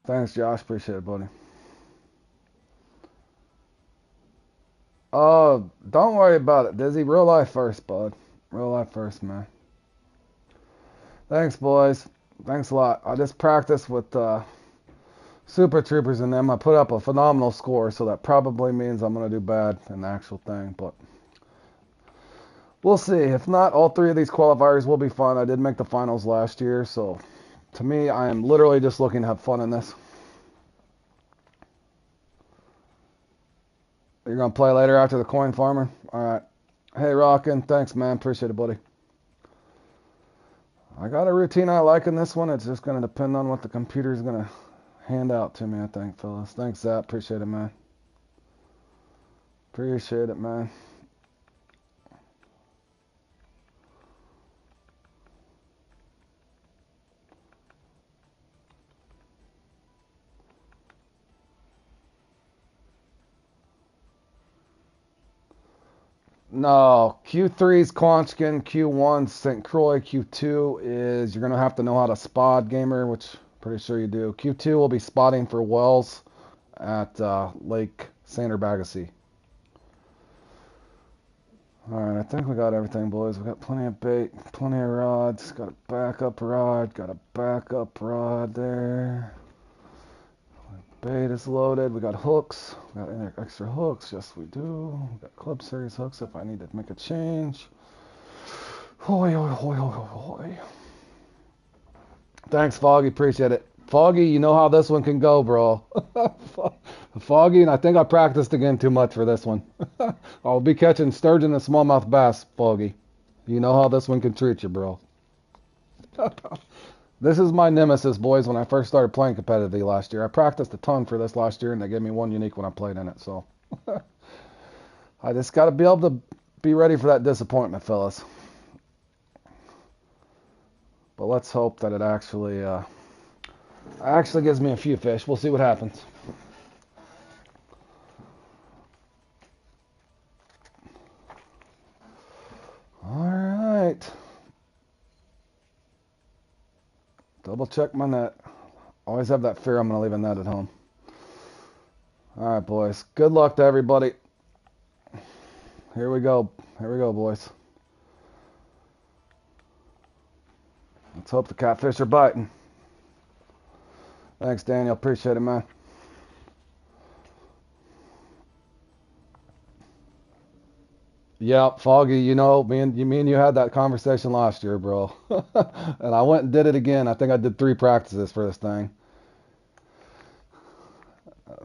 Thanks, Josh. Appreciate it, buddy. Oh, don't worry about it, Dizzy. Real life first, bud. Real life first, man. Thanks, boys. Thanks a lot. I just practiced with Super Troopers and them. I put up a phenomenal score, so that probably means I'm going to do bad in the actual thing, but we'll see. If not, all three of these qualifiers will be fun. I did make the finals last year, so to me, I am literally just looking to have fun in this. You're going to play later after the coin farmer? Alright. Hey, Rockin'. Thanks, man. Appreciate it, buddy. I got a routine I like in this one. It's just going to depend on what the computer's going to hand out to me, I think, fellas. Thanks, Zap. Appreciate it, man. Appreciate it, man. No, Q3 is Quanchkin, Q1 St. Croix, Q2 is you're going to have to know how to spot gamer, which I'm pretty sure you do. Q2 will be spotting for wells at Lake Sander Bagasse. Alright, I think we got everything, boys. We got plenty of bait, plenty of rods. Got a backup rod, got a backup rod there. Bait is loaded. We got hooks. We got any extra hooks. Yes, we do. We got Club Series hooks if I need to make a change. Hoy, hoy, hoy, hoy, hoy. Thanks, Foggy. Appreciate it. Foggy, you know how this one can go, bro. Foggy, and I think I practiced again too much for this one. I'll be catching sturgeon and smallmouth bass, Foggy. You know how this one can treat you, bro. This is my nemesis, boys, when I first started playing competitively last year. I practiced a ton for this last year, and they gave me one unique when I played in it, so. I just got to be able to be ready for that disappointment, fellas. But let's hope that it actually gives me a few fish. We'll see what happens. All right. Double check my net. Always have that fear I'm going to leave a net at home. All right, boys. Good luck to everybody. Here we go. Here we go, boys. Let's hope the catfish are biting. Thanks, Daniel. Appreciate it, man. Yeah, Foggy, you know, me and you had that conversation last year, bro. And I went and did it again. I think I did 3 practices for this thing.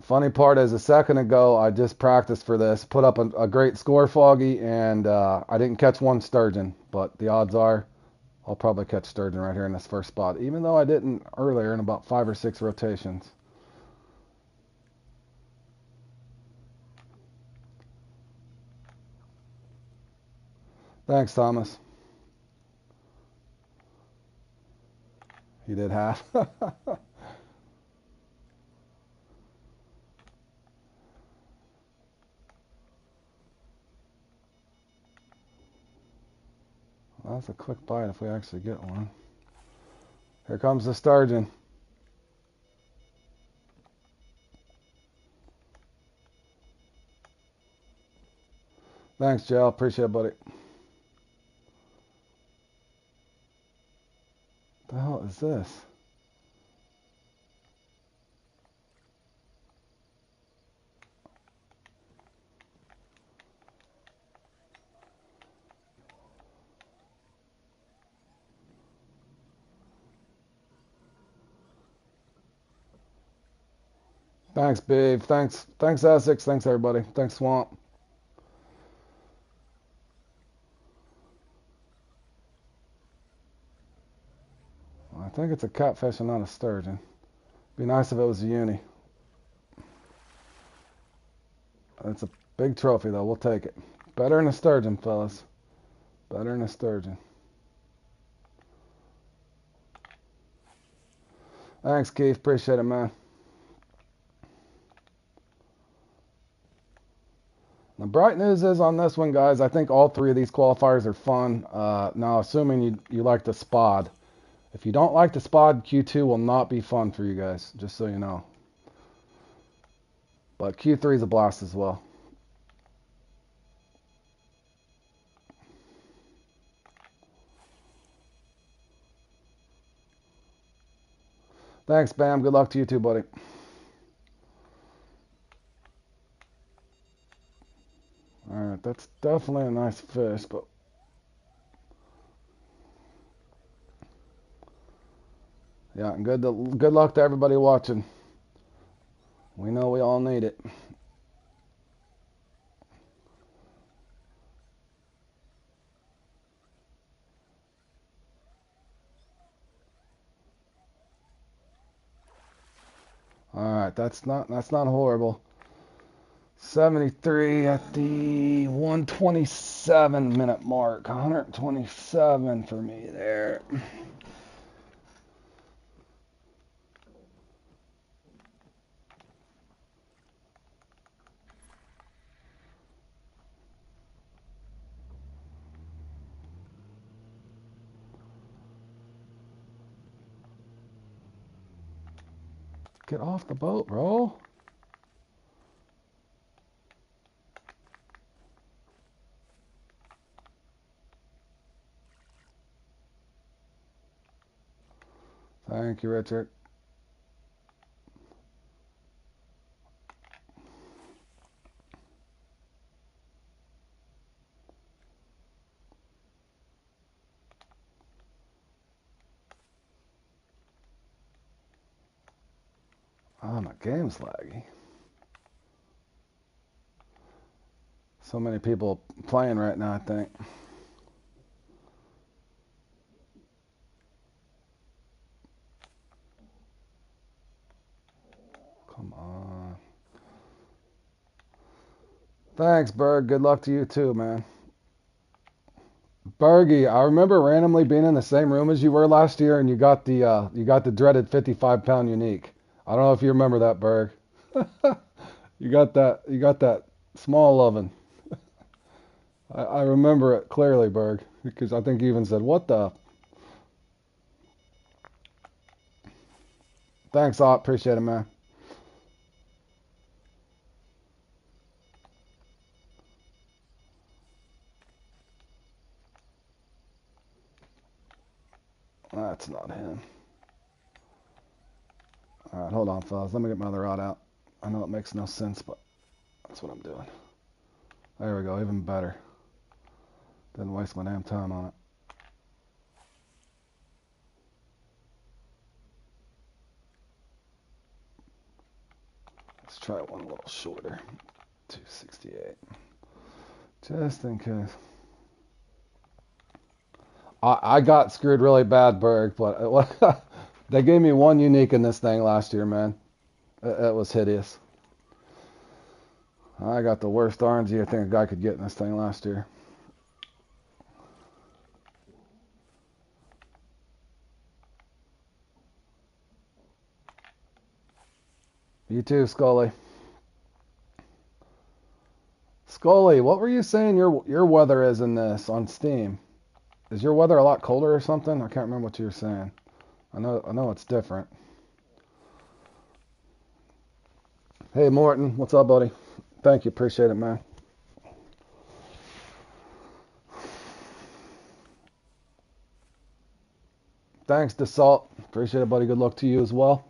Funny part is, a second ago, I just practiced for this, put up a great score, Foggy, and I didn't catch one sturgeon, but the odds are I'll probably catch sturgeon right here in this first spot, even though I didn't earlier in about 5 or 6 rotations. Thanks, Thomas. You did half. Well, that's a quick bite if we actually get one. Here comes the sturgeon. Thanks, Joe. Appreciate it, buddy. The hell is this? Thanks, babe. Thanks, Essex. Thanks, everybody. Thanks, Swamp. Well, I think it's a catfish and not a sturgeon. Be nice if it was a uni. It's a big trophy, though. We'll take it. Better than a sturgeon, fellas. Better than a sturgeon. Thanks, Keith. Appreciate it, man. The bright news is on this one, guys, I think all 3 of these qualifiers are fun. Now, assuming you like the spot. If you don't like the spot, Q2 will not be fun for you guys, just so you know. But Q3 is a blast as well. Thanks, Bam. Good luck to you too, buddy. Alright, that's definitely a nice fish, but yeah, and good luck to everybody watching. We know we all need it. Alright, that's not horrible. 73 at the 127-minute mark. 127 for me there. Get off the boat, bro. Thank you, Richard. Oh, my game's laggy. So many people playing right now, I think. Come on. Thanks, Berg. Good luck to you too, man. Bergie, I remember randomly being in the same room as you were last year, and you got the dreaded 55-pound unique. I don't know if you remember that, Berg. You got that small oven. I remember it clearly, Berg, because I think you even said, "What the?" Thanks, Ott. Appreciate it, man. That's not him. All right, hold on, fellas. Let me get my other rod out. I know it makes no sense, but that's what I'm doing. There we go. Even better. Didn't waste my damn time on it. Let's try one a little shorter. 268. Just in case. I got screwed really bad, Berg, but they gave me one unique in this thing last year, man. It was hideous. I got the worst RNG I think a guy could get in this thing last year. You too, Scully. Scully, what were you saying your weather is in this on Steam? Is your weather a lot colder or something? I can't remember what you were saying. I know it's different. Hey Morton, what's up, buddy? Thank you, appreciate it, man. Thanks, DeSalt. Appreciate it, buddy. Good luck to you as well.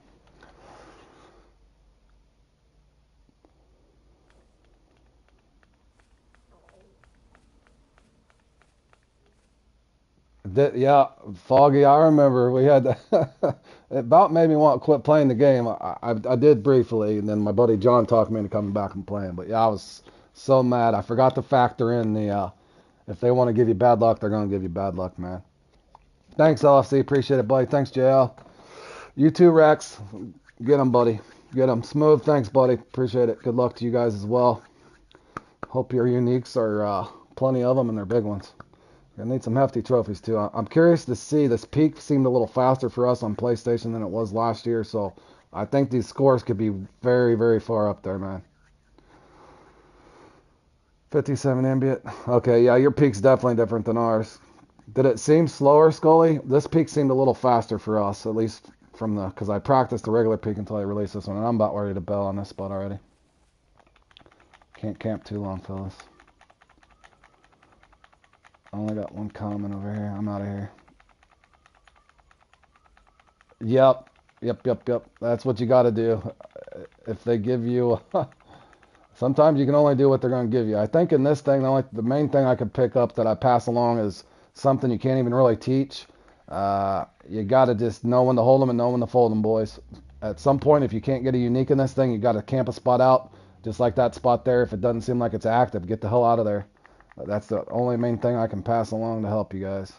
Yeah, Foggy, I remember we had it about made me want to quit playing the game. I did briefly, and then my buddy John talked me into coming back and playing. But yeah, I was so mad. I forgot to factor in the if they want to give you bad luck, they're going to give you bad luck, man. Thanks, LFC. Appreciate it, buddy. Thanks, JL. You too, Rex. Get him, buddy. Get him. Smooth. Thanks, buddy. Appreciate it. Good luck to you guys as well. Hope your uniques are plenty of them and they're big ones. Gonna need some hefty trophies too. I'm curious to see. This peak seemed a little faster for us on PlayStation than it was last year, so I think these scores could be very, very far up there, man. 57 ambient. Okay, yeah, your peak's definitely different than ours. Did it seem slower, Scully? This peak seemed a little faster for us, at least from the, because I practiced the regular peak until I released this one, and I'm about ready to bail on this spot already. Can't camp too long, fellas. I only got one comment over here. I'm out of here. Yep. That's what you got to do. If they give you, sometimes you can only do what they're going to give you. I think in this thing, the main thing I could pick up that I pass along is something you can't even really teach. You got to just know when to hold them and know when to fold them, boys. At some point, if you can't get a unique in this thing, you got to camp a spot out, just like that spot there. If it doesn't seem like it's active, get the hell out of there. That's the only main thing I can pass along to help you guys.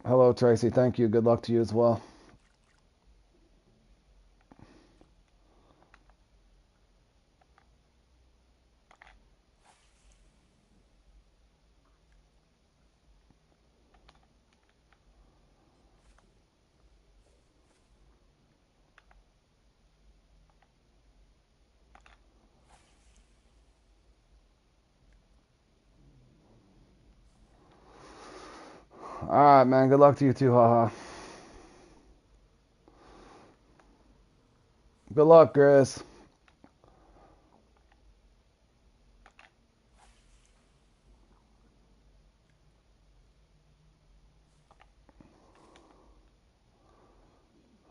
Hello, Tracy. Thank you. Good luck to you as well. All right, man. Good luck to you too, haha. Good luck, Chris.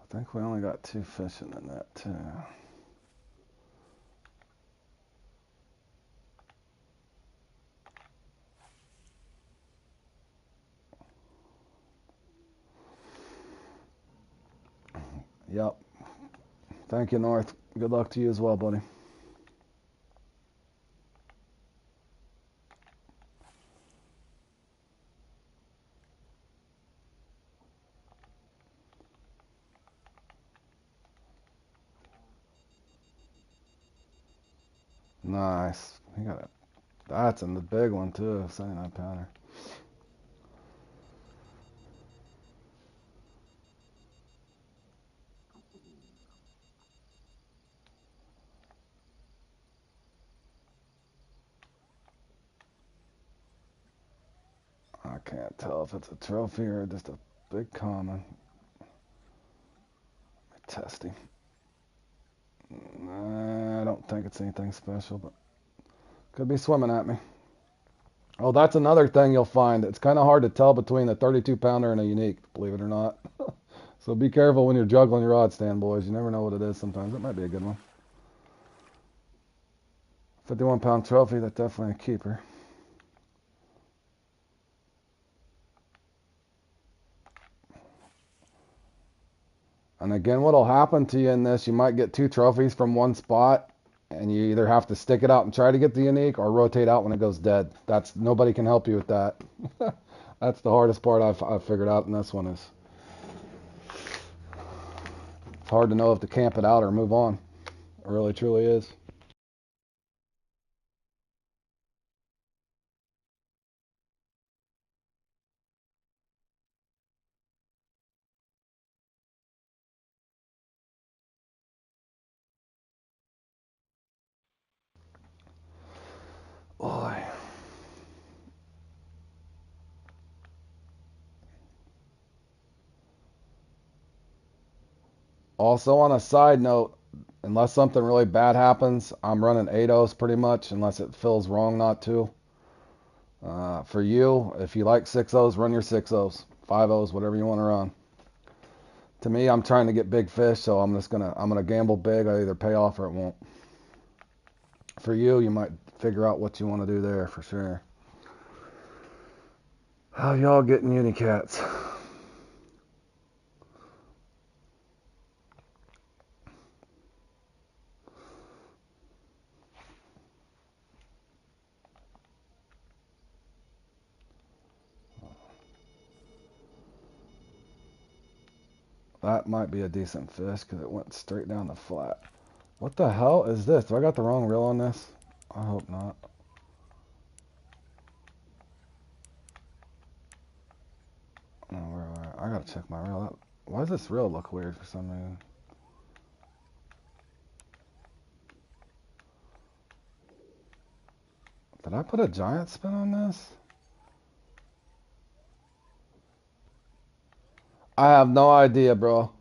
I think we only got 2 fish in the net, too. Yep. Thank you, North. Good luck to you as well, buddy. Nice. You got it. That's in the big one, too. 79-pounder. I can't tell if it's a trophy or just a big common. Testy. I don't think it's anything special, but could be swimming at me. Oh, that's another thing you'll find. It's kind of hard to tell between a 32-pounder and a unique, believe it or not. So be careful when you're juggling your rod stand, boys. You never know what it is sometimes. It might be a good one. 51-pound trophy, that's definitely a keeper. And again, what'll happen to you in this, you might get 2 trophies from one spot, and you either have to stick it out and try to get the unique or rotate out when it goes dead. That's nobody can help you with that. That's the hardest part I've figured out in this one is it's hard to know if to camp it out or move on. It really truly is. Boy. Also, on a side note, unless something really bad happens, I'm running 8 O's pretty much, unless it feels wrong not to. For you, if you like 6 O's, run your 6 O's, 5 O's, whatever you want to run. To me, I'm trying to get big fish, so I'm gonna gamble big. I either pay off or it won't. For you, you might figure out what you want to do there for sure. How y'all getting unicats? That might be a decent fish because it went straight down the flat. What the hell is this? Do I got the wrong reel on this? I hope not. No, where? I gotta check my reel out. Why does this reel look weird for some reason? Did I put a giant spin on this? I have no idea, bro.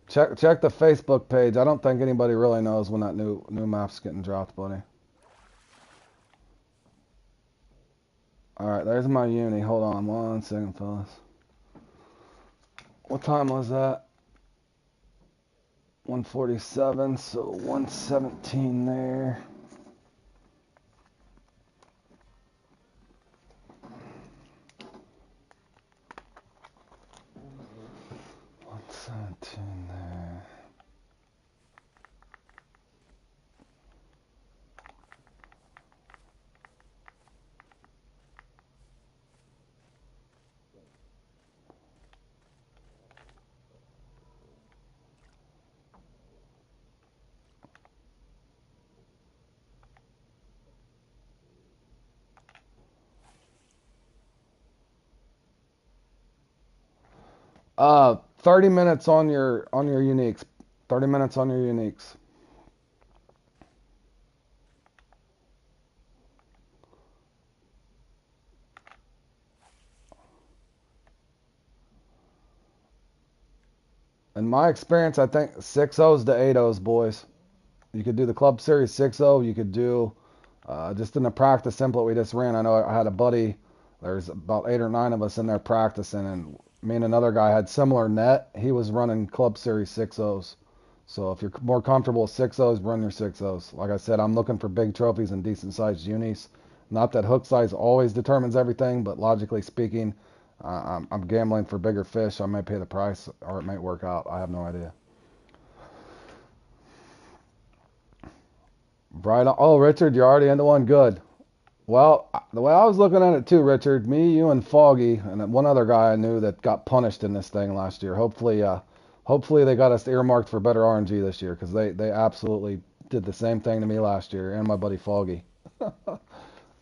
Check the Facebook page. I don't think anybody really knows when that new map's getting dropped, buddy. Alright, there's my uni. Hold on 1 second, fellas. What time was that? 147, so 117 there. There. Uh, 30 minutes on your uniques. 30 minutes on your uniques. In my experience, I think 6-0s to 8-0s, boys. You could do the Club Series 6-0. You could do just in the practice template we just ran. I know I had a buddy. There's about 8 or 9 of us in there practicing, and me and another guy had similar net. He was running Club Series 6-0s. So if you're more comfortable with 6-0s, run your 6-0s. Like I said, I'm looking for big trophies and decent sized unis. Not that hook size always determines everything, but logically speaking, I'm gambling for bigger fish. I might pay the price, or it might work out. I have no idea. Bright. Oh, Richard, you're already into one. Good. Well, the way I was looking at it too, Richard, me, you, and Foggy, and one other guy I knew that got punished in this thing last year. Hopefully they got us earmarked for better RNG this year, because they absolutely did the same thing to me last year and my buddy Foggy.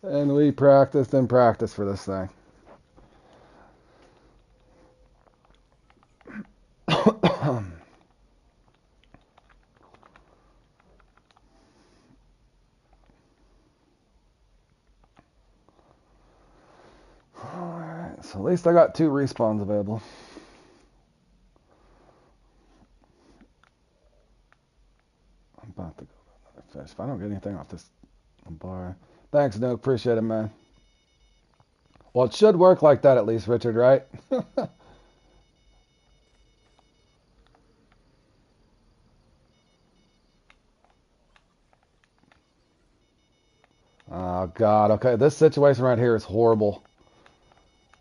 And we practiced and practiced for this thing. Alright, so at least I got 2 respawns available. I'm about to go to another fish. If I don't get anything off this bar. Thanks, Nuke. Appreciate it, man. Well, it should work like that at least, Richard, right? Oh, God. Okay, this situation right here is horrible.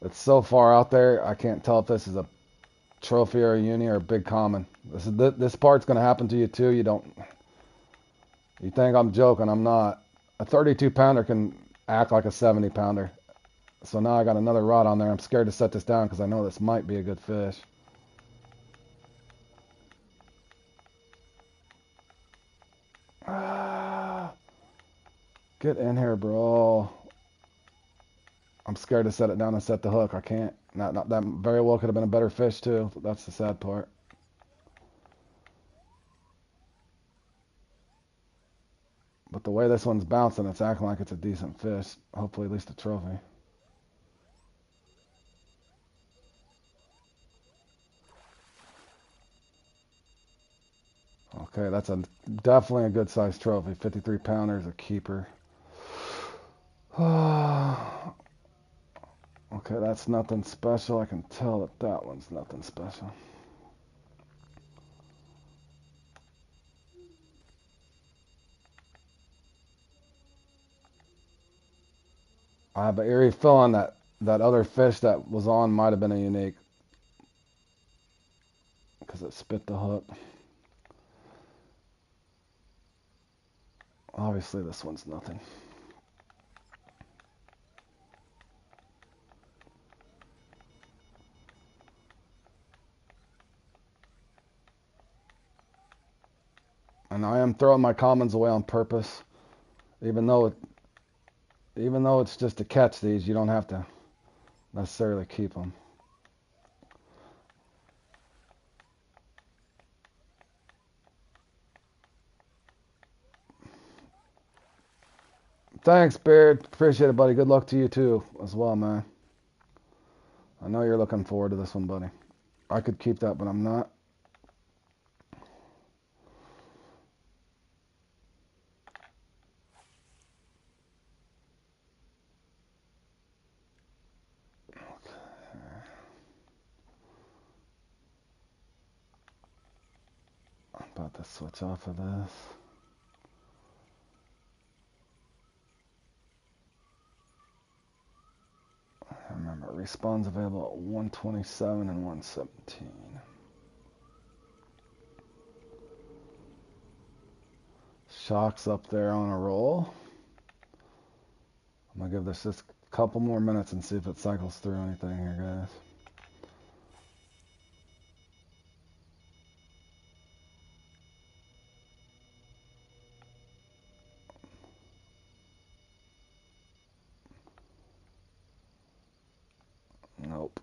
It's so far out there, I can't tell if this is a trophy or a uni or a big common. This part's going to happen to you, too. You think I'm joking. I'm not. A 32-pounder can act like a 70-pounder. So now I got another rod on there. I'm scared to set this down because I know this might be a good fish. Ah, get in here, bro. I'm scared to set it down and set the hook. I can't. That very well could have been a better fish too. That's the sad part. But the way this one's bouncing, it's acting like it's a decent fish. Hopefully at least a trophy. Okay, that's definitely a good sized trophy. 53 pounders, a keeper. Okay, that's nothing special. I can tell that that one's nothing special. I have an eerie feeling that other fish that was on might have been a unique because it spit the hook. Obviously, this one's nothing. And I am throwing my commons away on purpose, even though it's just to catch these. You don't have to necessarily keep them. Thanks, Beard. Appreciate it, buddy. Good luck to you too, as well, man. I know you're looking forward to this one, buddy. I could keep that, but I'm not. I'm about to switch off of this. Remember, respawn's available at 127 and 117. Shock's up there on a roll. I'm gonna give this just a couple more minutes and see if it cycles through anything here, guys. Nope.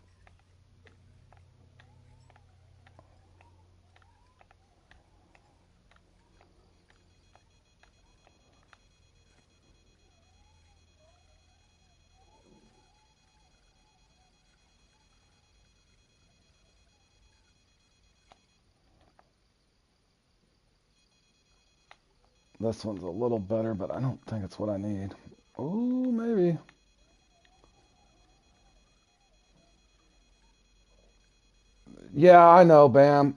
This one's a little better, but I don't think it's what I need. Ooh, maybe. Yeah, I know, Bam.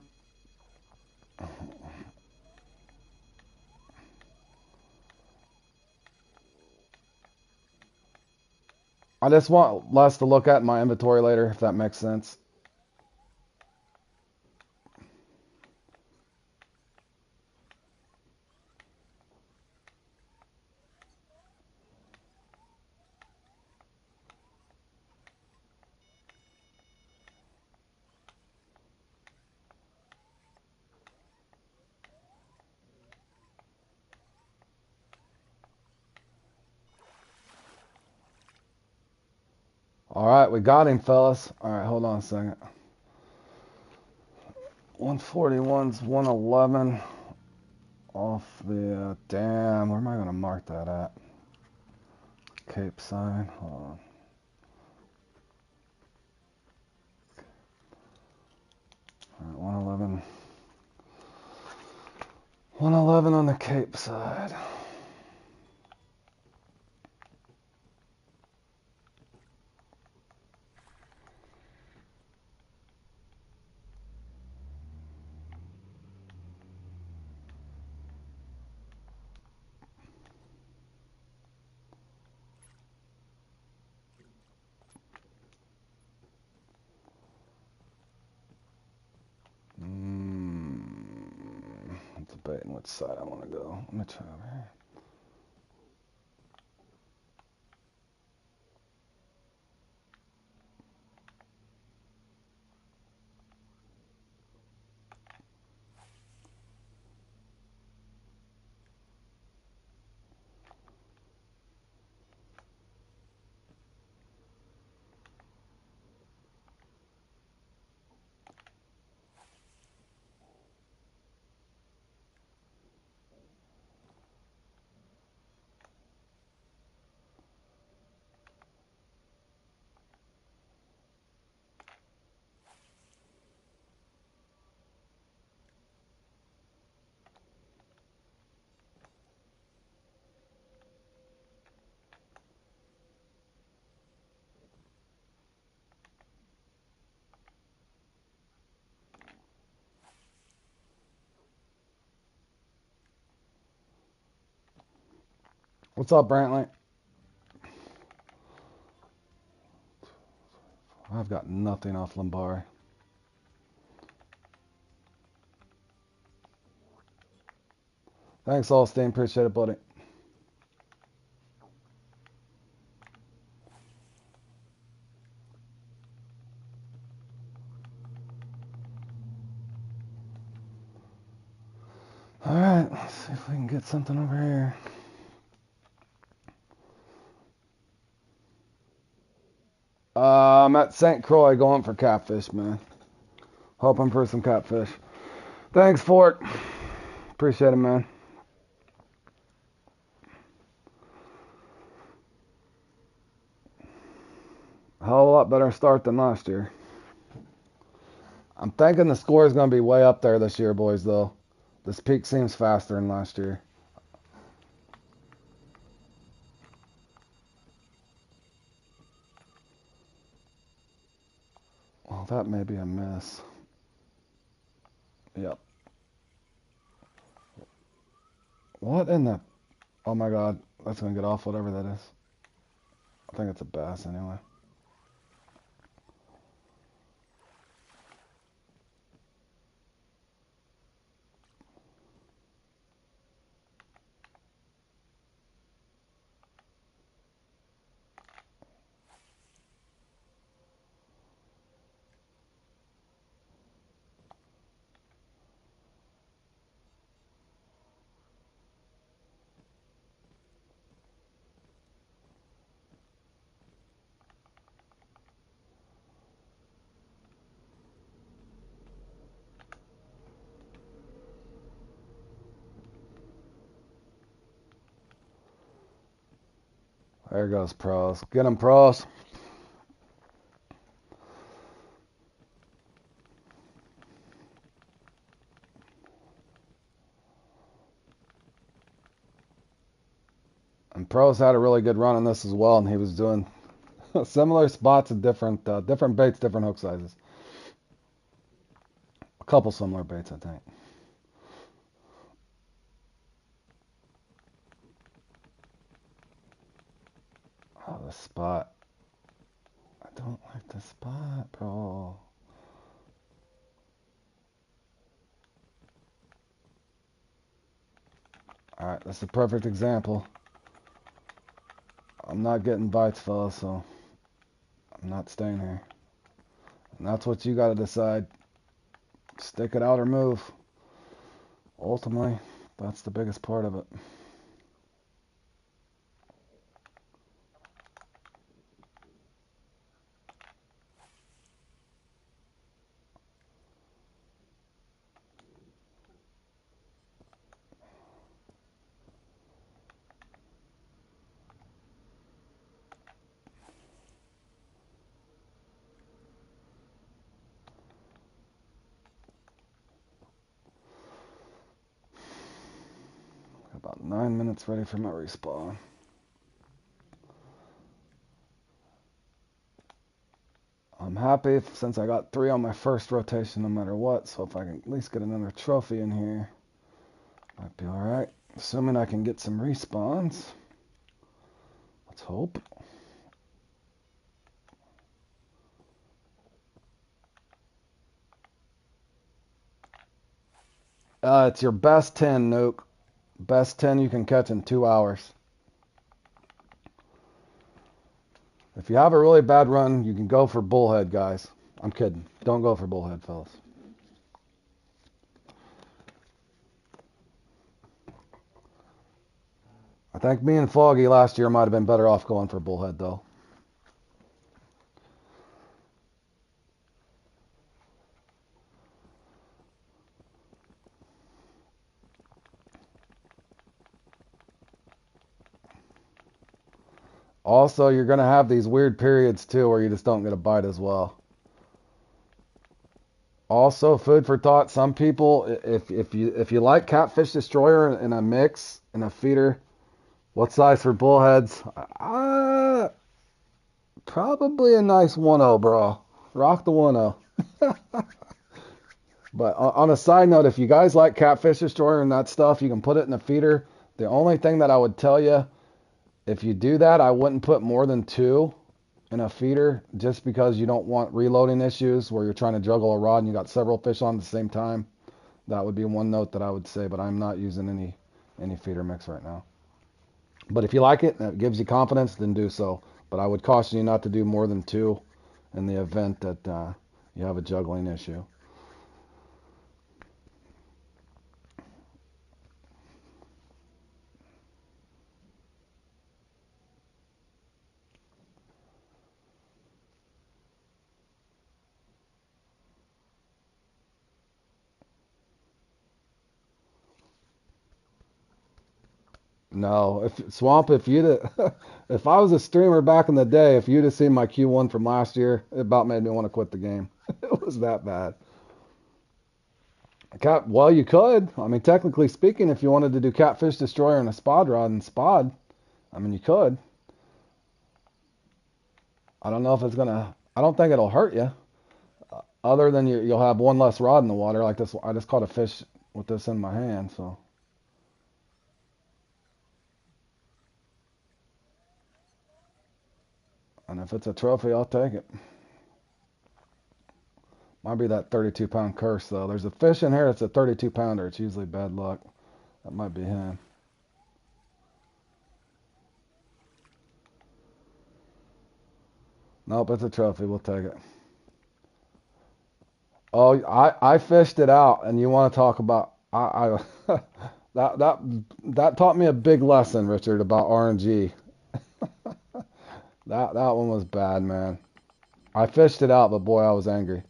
I just want less to look at in my inventory later, if that makes sense. All right, we got him, fellas. All right, hold on a second. 141's 111 off the, damn, where am I going to mark that at? Cape sign, hold on. All right, 111. 111 on the Cape side. I'm debating which side I want to go. Let me try over here. What's up, Brantley? I've got nothing off Lombard. Thanks, Allstain. Appreciate it, buddy. All right, let's see if we can get something over here. I'm at St. Croix going for catfish, man. Hoping for some catfish. Thanks, Fort. Appreciate it, man. A hell of a lot better start than last year. I'm thinking the score is going to be way up there this year, boys, though. This peak seems faster than last year. Well, that may be a miss. Yep. What in the... Oh, my God. That's going to get off, whatever that is. I think it's a bass, anyway. There goes pros. Get them, pros. And pros had a really good run on this as well, and he was doing similar spots at different baits, different hook sizes. A couple similar baits, I think. Oh, the spot. I don't like the spot, bro. Alright, that's the perfect example. I'm not getting bites, fellas, so I'm not staying here. And that's what you gotta decide. Stick it out or move. Ultimately, that's the biggest part of it. About 9 minutes ready for my respawn. I'm happy since I got 3 on my first rotation no matter what, so if I can at least get another trophy in here, might be alright. Assuming I can get some respawns. Let's hope. It's your best 10, Nuke. Best 10 you can catch in 2 hours. If you have a really bad run, you can go for bullhead, guys. I'm kidding. Don't go for bullhead, fellas. I think me and Foggy last year might have been better off going for bullhead, though. Also, you're going to have these weird periods, too, where you just don't get a bite as well. Also, food for thought. Some people, if you like Catfish Destroyer in a mix, in a feeder, what size for bullheads? Probably a nice 1-0, bro. Rock the 1-0. But on a side note, if you guys like Catfish Destroyer and that stuff, you can put it in a feeder. The only thing that I would tell you, if you do that, I wouldn't put more than 2 in a feeder, just because you don't want reloading issues where you're trying to juggle a rod and you got several fish on at the same time. That would be one note that I would say, but I'm not using any feeder mix right now. But if you like it and it gives you confidence, then do so. But I would caution you not to do more than 2 in the event that you have a juggling issue. No, if Swamp, if you'd if I was a streamer back in the day, if you'd have seen my Q1 from last year, it about made me want to quit the game. It was that bad. Well, you could. I mean, technically speaking, if you wanted to do Catfish Destroyer and a Spod Rod and Spod, I mean, you could. I don't know if it's gonna. I don't think it'll hurt you. Other than you'll have one less rod in the water. Like this, I just caught a fish with this in my hand. So, and if it's a trophy, I'll take it. Might be that 32-pound curse though. There's a fish in here that's a 32-pounder. It's usually bad luck. That might be him. Nope, it's a trophy. We'll take it. Oh, I fished it out, and you want to talk about I that taught me a big lesson, Richard, about RNG. That one was bad, man. I fished it out, but boy, I was angry.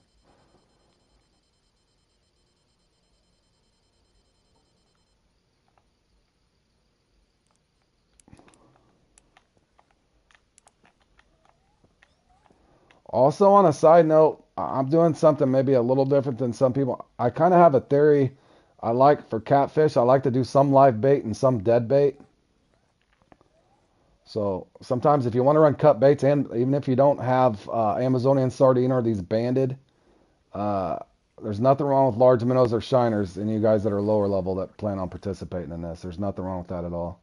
Also, on a side note, I'm doing something maybe a little different than some people. I kind of have a theory. I like for catfish. I like to do some live bait and some dead bait. So sometimes if you want to run cut baits, and even if you don't have Amazonian sardine or these banded, uh, there's nothing wrong with large minnows or shiners. And you guys that are lower level that plan on participating in this, there's nothing wrong with that at all.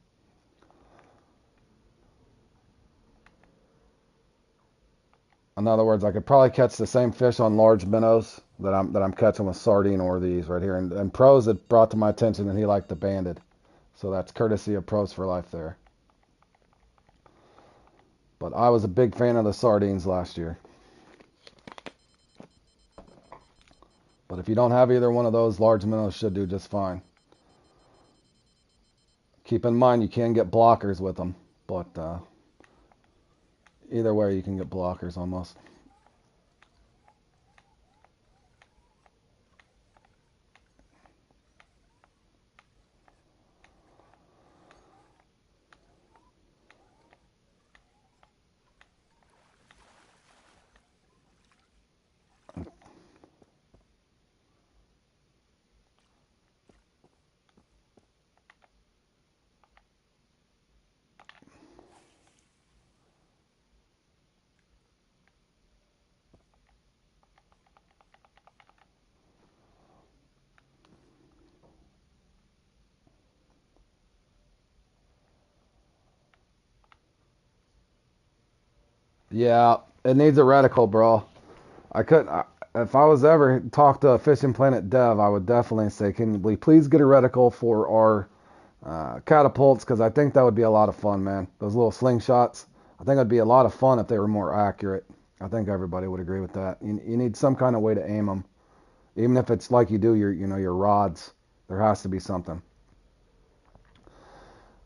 In other words, I could probably catch the same fish on large minnows that I'm catching with sardine or these right here. And Pros had brought to my attention that he liked the banded, so that's courtesy of Pros for Life there. But I was a big fan of the sardines last year. But if you don't have either one of those, large minnows should do just fine. Keep in mind you can get blockers with them, but either way you can get blockers almost. Yeah, it needs a reticle, bro. I couldn't. If I was ever talk to a Fishing Planet dev, I would definitely say, can we please get a reticle for our catapults? Because I think that would be a lot of fun, man. Those little slingshots. I think it'd be a lot of fun if they were more accurate. I think everybody would agree with that. You need some kind of way to aim them, even if it's like you do your rods. There has to be something.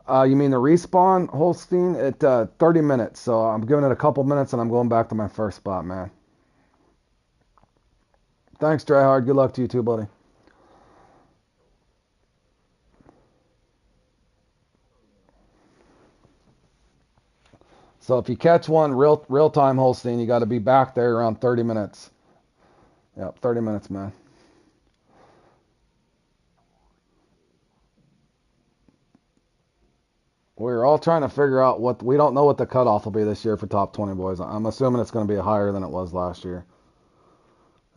You mean the respawn, Holstein? At 30 minutes. So I'm giving it a couple minutes and I'm going back to my first spot, man. Thanks, Tryhard. Good luck to you too, buddy. So if you catch one real time, Holstein, you got to be back there around 30 minutes. Yep, 30 minutes, man. We're all trying to figure out what we don't know what the cutoff will be this year for top 20 boys. I'm assuming it's going to be higher than it was last year.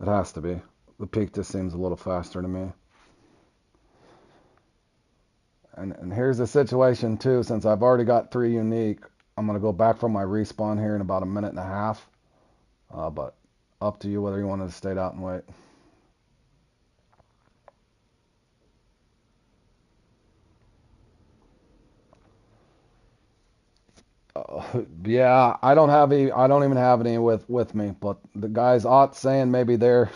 It has to be. The peak just seems a little faster to me. And here's the situation too. Since I've already got 3 unique, I'm going to go back from my respawn here in about a minute and a half. But up to you whether you want to stay out and wait. Yeah, I don't even have any with me, but the guys ought saying maybe they're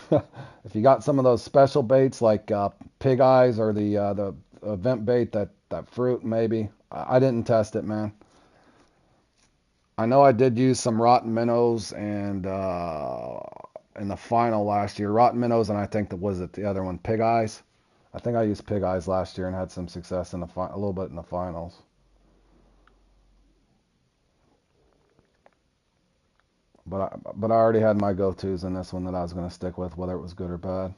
if you got some of those special baits like pig eyes or the event bait that fruit maybe. I didn't test it, man. I know I did use some rotten minnows and in the final last year, rotten minnows, and I think that was it the other one, pig eyes. I think I used pig eyes last year and had some success in a little bit in the finals. but I already had my go-tos in this one that I was going to stick with, whether it was good or bad.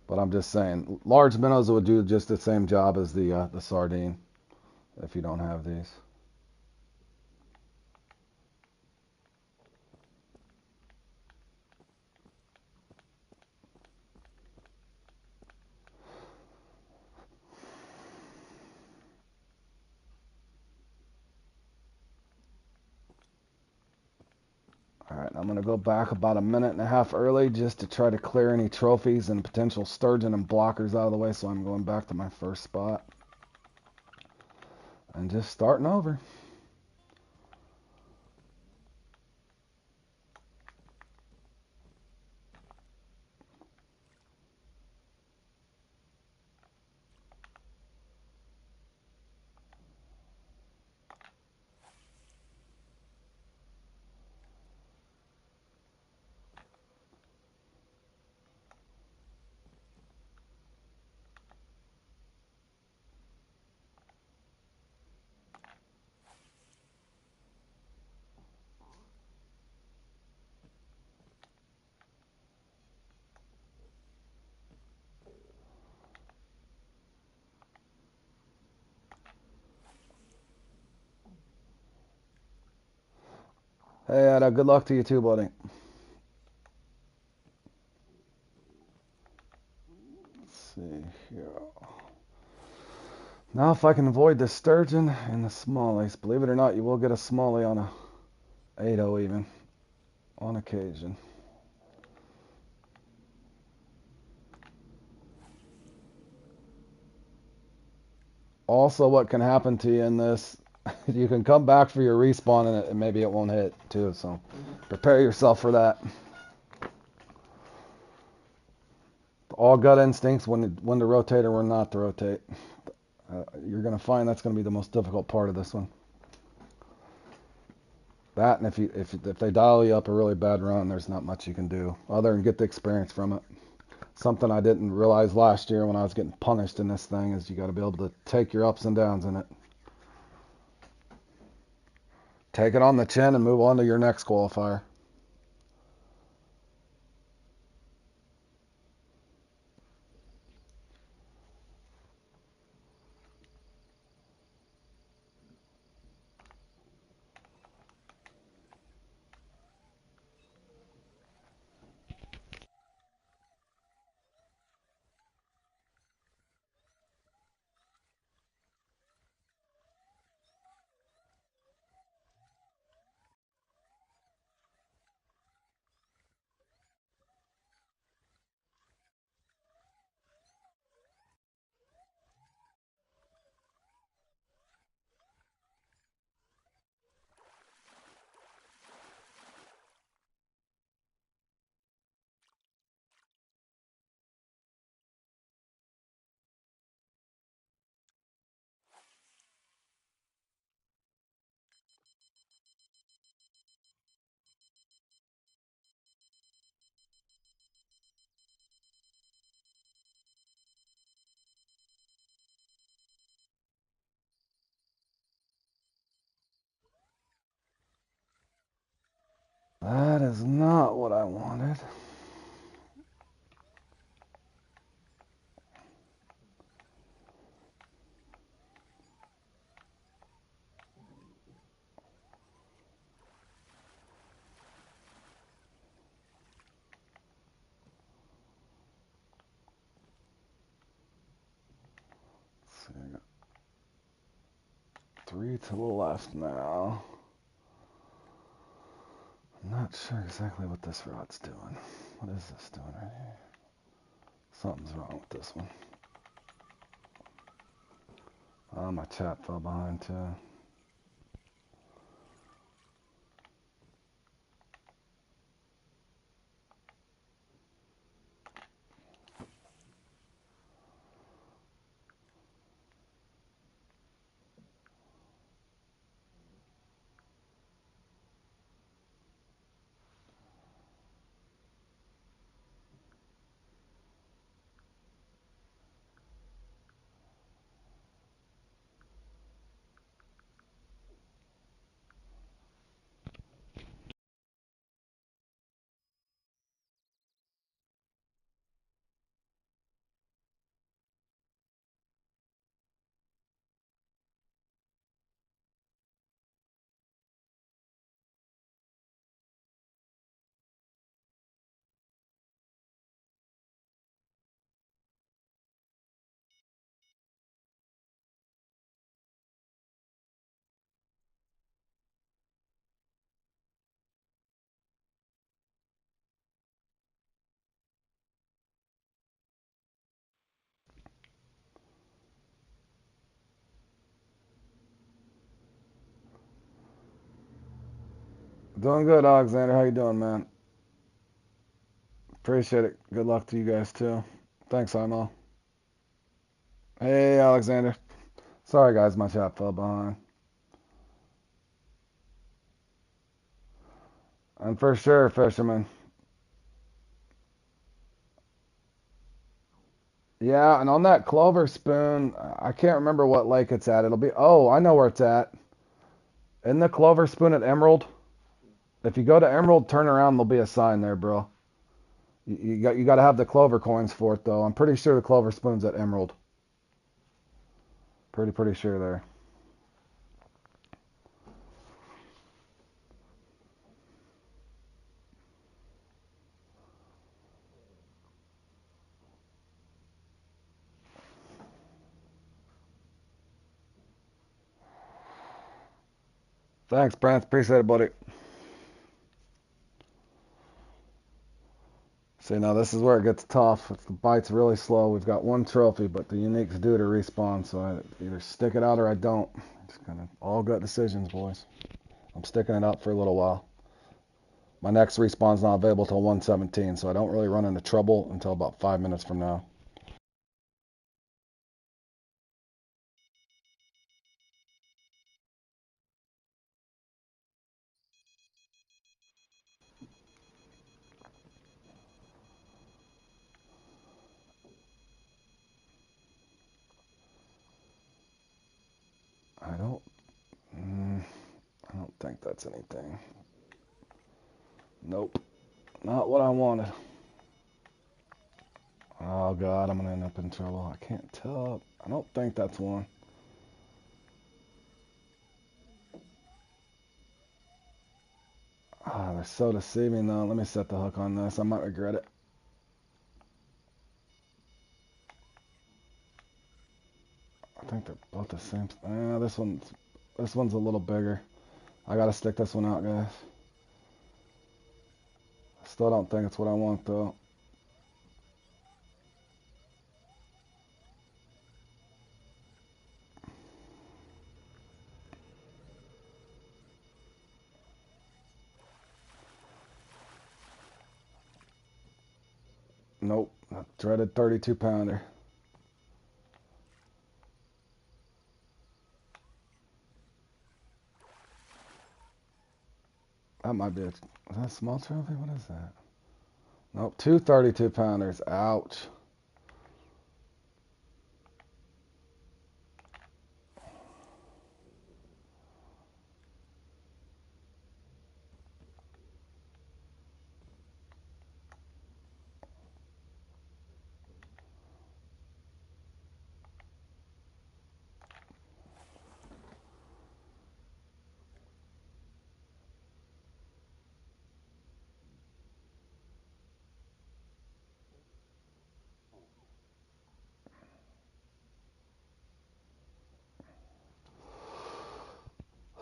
But I'm just saying, large minnows would do just the same job as the sardine if you don't have these. All right, I'm going to go back about a minute and a half early just to try to clear any trophies and potential sturgeon and blockers out of the way. So I'm going back to my first spot and just starting over. Hey, Ada, good luck to you too, buddy. Let's see here. Now, if I can avoid the sturgeon and the smallies, believe it or not, you will get a smallie on a 8.0 even, on occasion. Also, what can happen to you in this, you can come back for your respawn and maybe it won't hit too, so prepare yourself for that. All gut instincts when to rotate or when not to rotate. You're going to find that's going to be the most difficult part of this one. That, and if they dial you up a really bad run, there's not much you can do other than get the experience from it. Something I didn't realize last year when I was getting punished in this thing is you got to be able to take your ups and downs in it. Take it on the chin and move on to your next qualifier. That is not what I wanted. Let's see, I got 3 to the left now. I'm not sure exactly what this rod's doing. What is this doing right here? Something's wrong with this one. Oh, my chat fell behind too. Doing good, Alexander. How you doing, man? Appreciate it. Good luck to you guys too. Thanks, Imo. Hey, Alexander. Sorry, guys, my chat fell behind. And for sure, fisherman. Yeah, and on that clover spoon, I can't remember what lake it's at. It'll be. Oh, I know where it's at. In the clover spoon at Emerald. If you go to Emerald, turn around. There'll be a sign there, bro. You got to have the clover coins for it though. I'm pretty sure the clover spoon's at Emerald. Pretty sure there. Thanks, Brent. Appreciate it, buddy. See, now this is where it gets tough. If the bite's really slow, we've got one trophy, but the unique's due to respawn, so I either stick it out or I don't. It's kind of all gut decisions, boys. I'm sticking it out for a little while. My next respawn's not available till 117, so I don't really run into trouble until about 5 minutes from now. I don't, mm, I don't think that's anything. Nope, not what I wanted. Oh God, I'm gonna end up in trouble. I can't tell. I don't think that's one. Ah, they're so deceiving though. Let me set the hook on this. I might regret it. I think they're both the same. This one's a little bigger. I gotta stick this one out, guys. Still don't think it's what I want though. Nope. That dreaded 32 pounder. That might be is that a small trophy? What is that? Nope. Two 32 pounders. Ouch.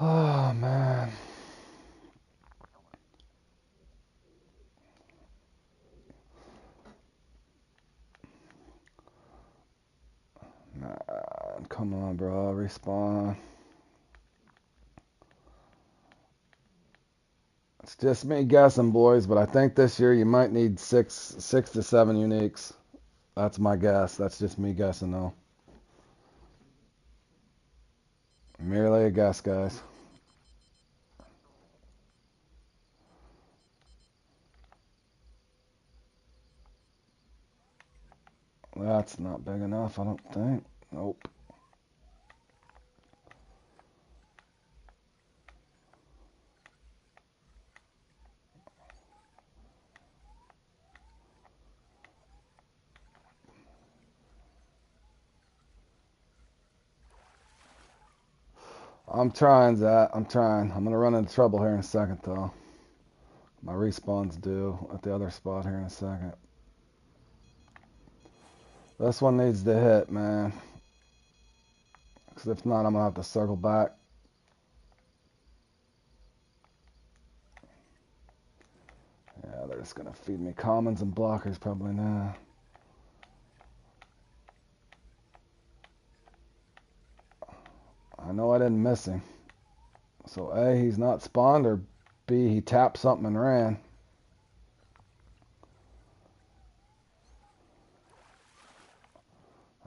Oh man. Nah, come on, bro. Respawn. It's just me guessing, boys, but I think this year you might need six to seven uniques. That's my guess. That's just me guessing, though. Merely a guess, guys. That's not big enough, I don't think. Nope. I'm trying, Zach. I'm trying. I'm gonna run into trouble here in a second, though. My respawn's due at the other spot here in a second. This one needs to hit, man. Because if not, I'm gonna have to circle back. Yeah, they're just gonna feed me commons and blockers probably now. I know I didn't miss him. So A, he's not spawned, or be he tapped something and ran.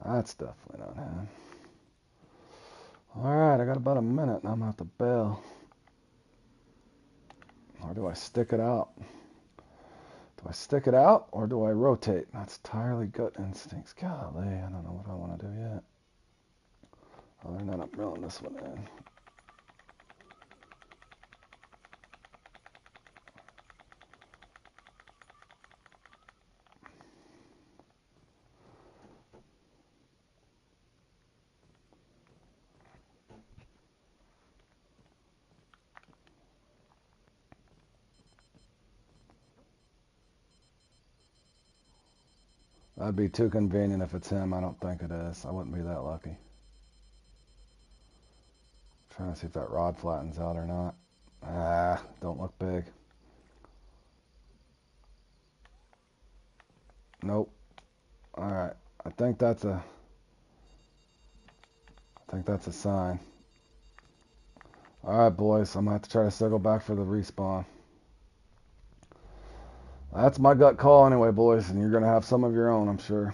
That's definitely not him. Alright, I got about a minute and I'm at the bail. Or do I stick it out? Do I stick it out or do I rotate? That's entirely gut instincts. Golly, I don't know what I want to do yet. Other than that, I'm reeling this one in. That'd be too convenient if it's him. I don't think it is. I wouldn't be that lucky. Trying to see if that rod flattens out or not. Ah, don't look big. Nope. Alright. I think that's a sign. Alright, boys. I'm gonna have to try to circle back for the respawn. That's my gut call anyway, boys, and you're gonna have some of your own, I'm sure.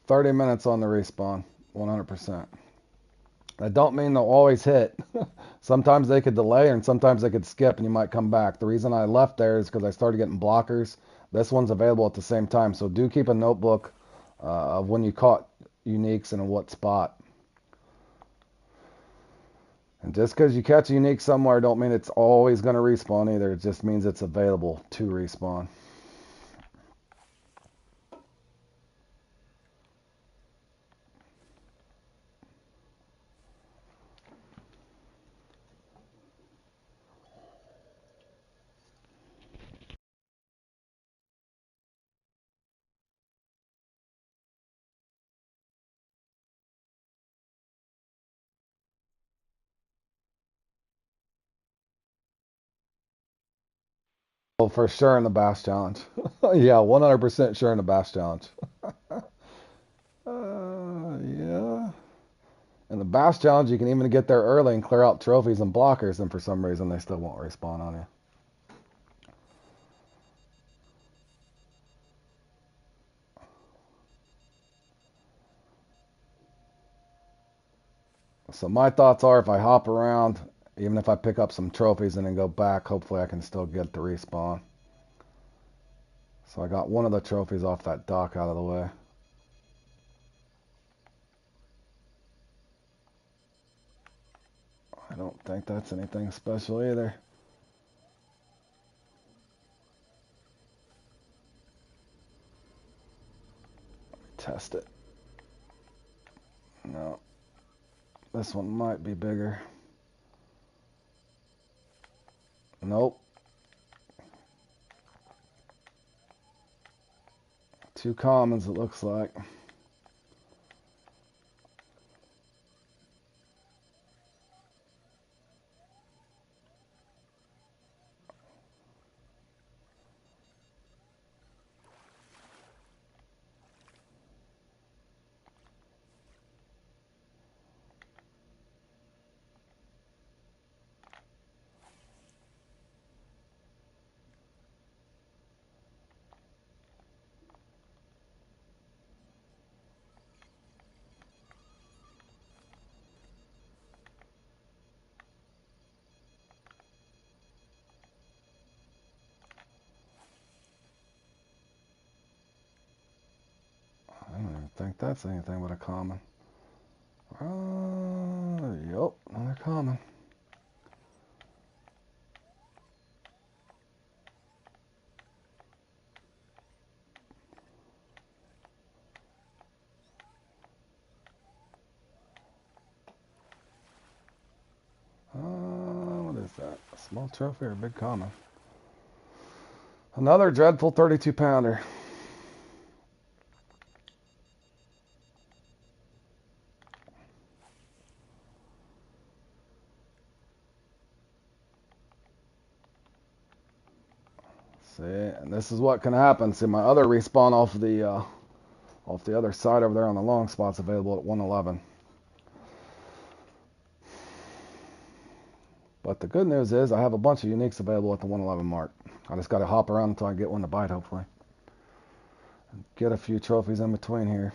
$30 on the respawn, 100%. That don't mean they'll always hit. Sometimes they could delay and sometimes they could skip and you might come back. The reason I left there is because I started getting blockers. This one's available at the same time, so do keep a notebook of when you caught uniques and in what spot. And just because you catch a unique somewhere don't mean it's always going to respawn either. It just means it's available to respawn. Well, for sure in the bass challenge. Yeah, 100% sure in the bass challenge. Yeah. In the bass challenge, you can even get there early and clear out trophies and blockers, and for some reason they still won't respawn on you. So my thoughts are if I hop around, even if I pick up some trophies and then go back, hopefully I can still get the respawn. So I got one of the trophies off that dock out of the way. I don't think that's anything special either. Test it. No. This one might be bigger. Nope. Two commons, it looks like. think that's anything but a common. Yup, another common. What is that? A small trophy or a big common? Another dreadful 32 pounder. See, and this is what can happen. See, my other respawn off the other side over there on the long spot's available at 111. But the good news is I have a bunch of uniques available at the 111 mark. I just got to hop around until I get one to bite, hopefully. And get a few trophies in between here.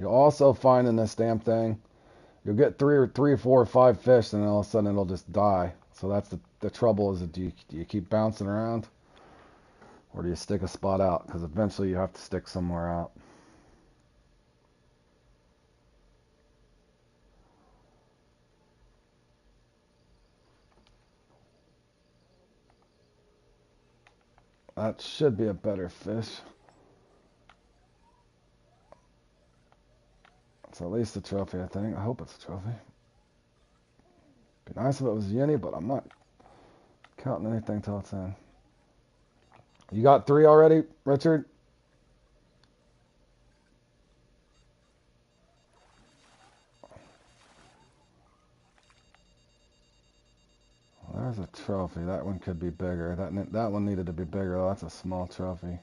You'll also find in this damn thing, you'll get three or four or five fish, and then all of a sudden it'll just die. So that's the trouble is, do you keep bouncing around, or do you stick a spot out? Because eventually you have to stick somewhere out. That should be a better fish. It's at least a trophy, I think. I hope it's a trophy. Be nice if it was Yeni, but I'm not counting anything till it's in. You got 3 already, Richard? Well, there's a trophy. That one could be bigger. That one needed to be bigger, though. That's a small trophy.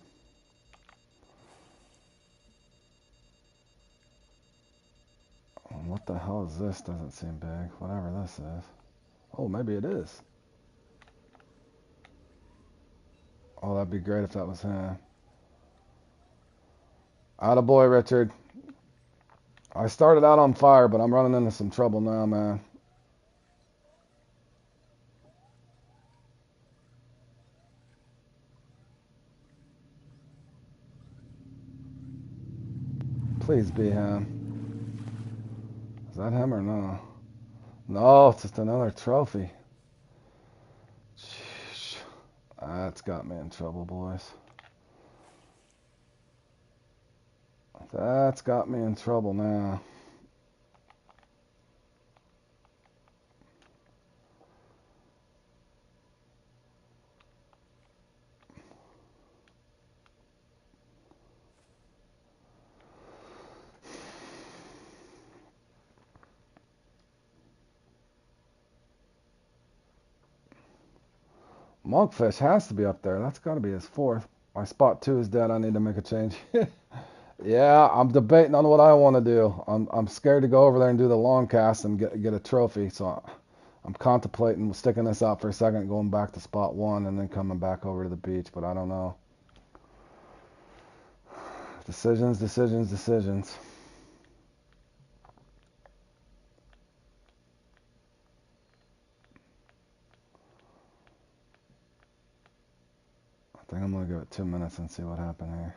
What the hell is this? Doesn't seem big. Whatever this is. Oh, maybe it is. Oh, that'd be great if that was him. Attaboy, Richard. I started out on fire, but I'm running into some trouble now, man. Please be him. Is that him or no? No, it's just another trophy. Sheesh. That's got me in trouble, boys. That's got me in trouble now. Monkfish has to be up there. That's got to be his 4th. My spot 2 is dead. I need to make a change. Yeah, I'm debating on what I want to do. I'm scared to go over there and do the long cast and get a trophy. So I'm contemplating sticking this out for a second, going back to spot 1, and then coming back over to the beach. But I don't know. Decisions, decisions, decisions. I think I'm gonna give it 2 minutes and see what happened here.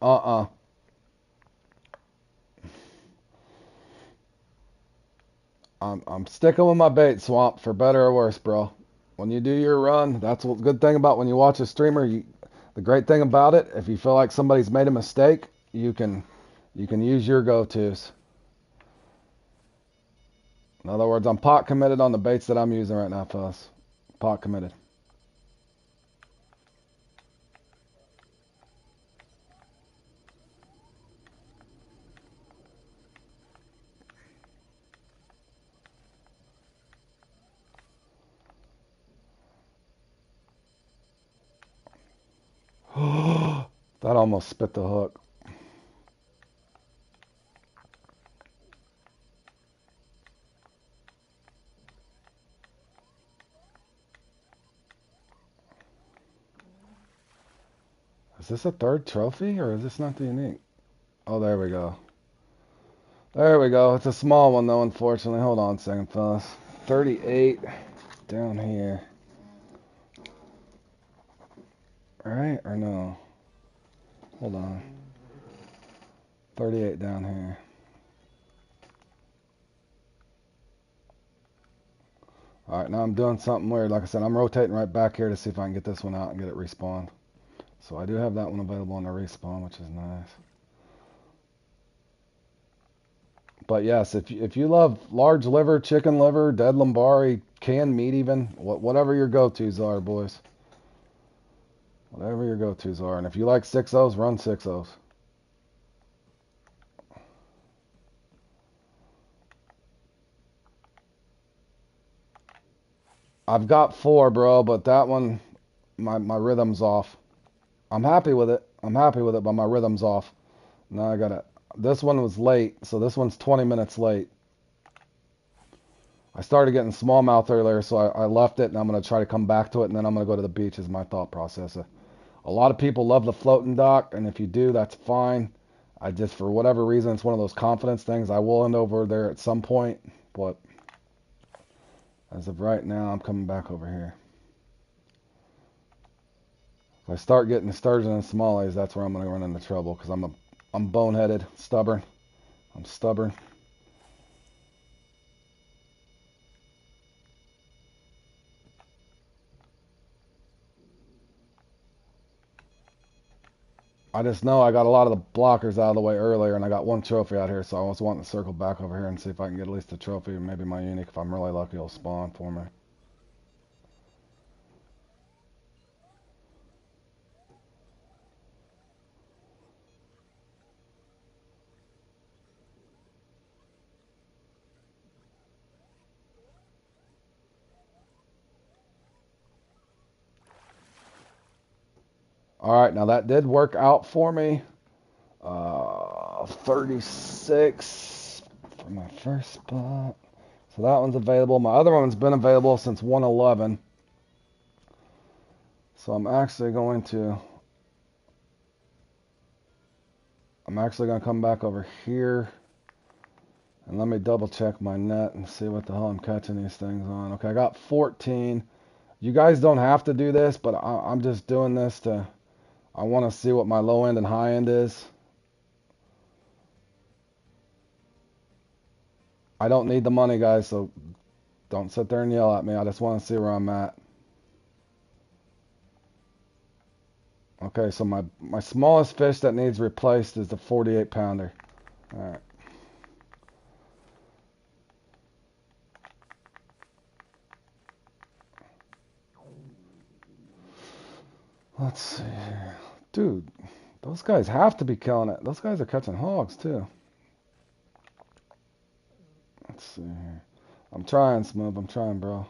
Uh-uh. I'm sticking with my bait, Swamp, for better or worse, bro. When you do your run, that's what good thing about when you watch a streamer. The great thing about it, if you feel like somebody's made a mistake, you can use your go-tos. In other words, I'm pot committed on the baits that I'm using right now, fellas. Pot committed. That almost spit the hook. Is this a third trophy, or is this not the unique? Oh, there we go. There we go. It's a small one, though, unfortunately. Hold on a second, fellas. 38 down here. Right? Or no? Hold on. 38 down here. Alright, now I'm doing something weird. Like I said, I'm rotating right back here to see if I can get this one out and get it respawned. So I do have that one available on the respawn, which is nice. But yes, if you love large liver, chicken liver, dead Lambari, canned meat even, whatever your go-tos are, boys. Whatever your go-tos are. And if you like 6-0s, run 6-0s. I've got 4, bro, but that one, my rhythm's off. I'm happy with it. I'm happy with it, but my rhythm's off. Now I gotta... This one was late, so this one's 20 minutes late. I started getting smallmouth earlier, so I left it, and I'm going to try to come back to it, and then I'm going to go to the beach is my thought process. A lot of people love the floating dock, and if you do, that's fine. I just, for whatever reason, it's one of those confidence things. I will end over there at some point, but as of right now, I'm coming back over here. If I start getting sturgeon and smallies, that's where I'm going to run into trouble, because I'm boneheaded, stubborn. I'm stubborn. I just know I got a lot of the blockers out of the way earlier, and I got 1 trophy out here, so I was wanting to circle back over here and see if I can get at least a trophy, or maybe my unique. If I'm really lucky, it'll spawn for me. All right, now that did work out for me. 36 for my first spot. So that one's available. My other one's been available since 111. So I'm actually going to come back over here and let me double check my net and see what the hell I'm catching these things on. Okay, I got 14. You guys don't have to do this, but I'm just doing this to, I want to see what my low end and high end is. I don't need the money, guys, so don't sit there and yell at me. I just want to see where I'm at. Okay, so my smallest fish that needs replaced is the 48 pounder. All right. Let's see here. Dude, those guys have to be killing it. Those guys are catching hogs, too. Let's see here. I'm trying, Smooth. I'm trying, bro.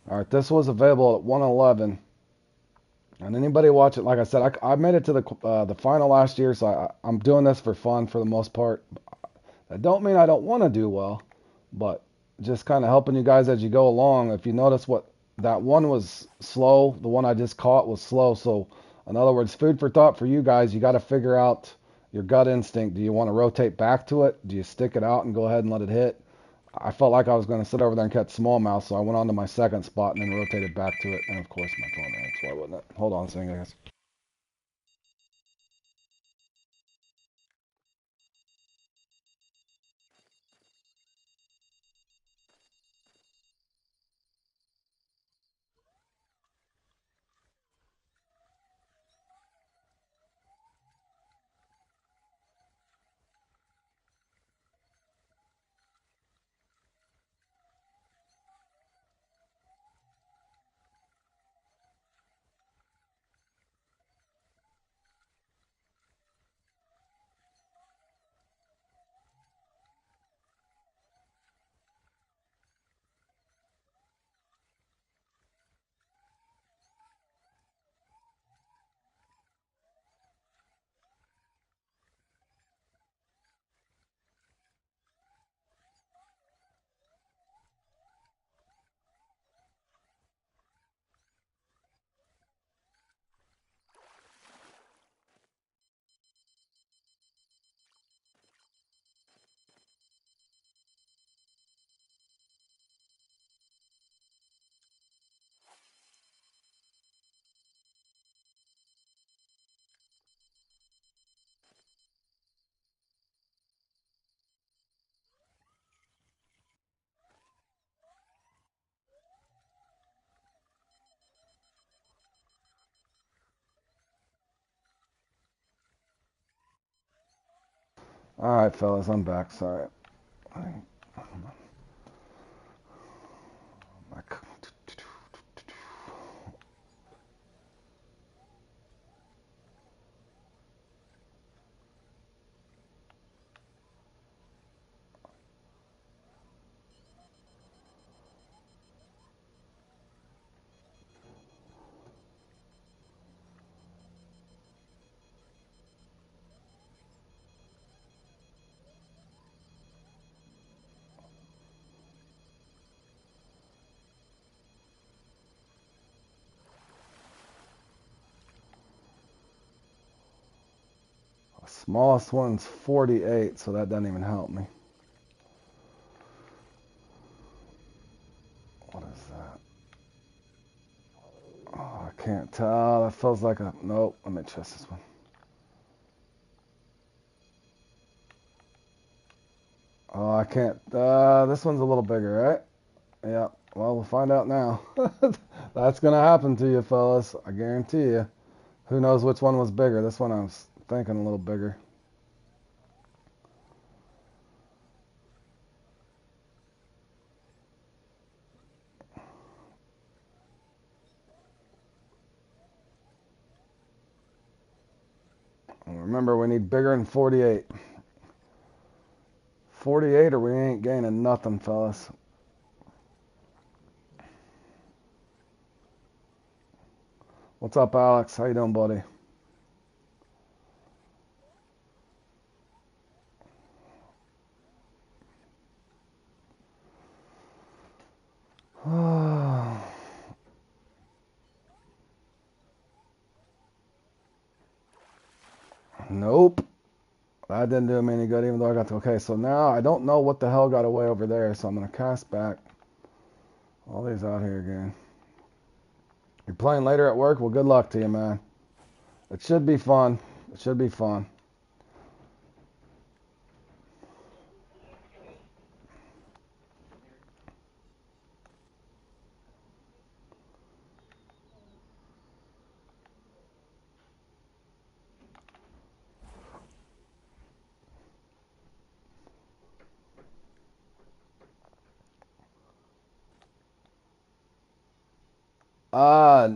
All right, this was available at 111. And anybody watch it, like I said, I made it to the final last year, so I'm doing this for fun for the most part. That don't mean I don't want to do well, but just kind of helping you guys as you go along. If you notice what that one was slow, the one I just caught was slow. So in other words, food for thought for you guys. You got to figure out your gut instinct. Do you want to rotate back to it? Do you stick it out and go ahead and let it hit? I felt like I was going to sit over there and catch smallmouth, so I went on to my second spot and then rotated back to it. And of course, my phone rang, so I wouldn't it? Hold on a second, guys. Alright, fellas, I'm back. Sorry. The smallest one's 48, so that doesn't even help me. What is that? Oh, I can't tell. That feels like a... Nope, let me test this one. Oh, I can't... this one's a little bigger, right? Yeah, well, we'll find out now. That's going to happen to you, fellas. I guarantee you. Who knows which one was bigger? This one I was thinking a little bigger. And remember, we need bigger than 48. 48 or we ain't gaining nothing, fellas. What's up, Alex? How you doing, buddy? Nope. That didn't do me any good, even though I got to... Okay, so now I don't know what the hell got away over there, so I'm going to cast back. All these out here again. You're playing later at work? Well, good luck to you, man. It should be fun. It should be fun.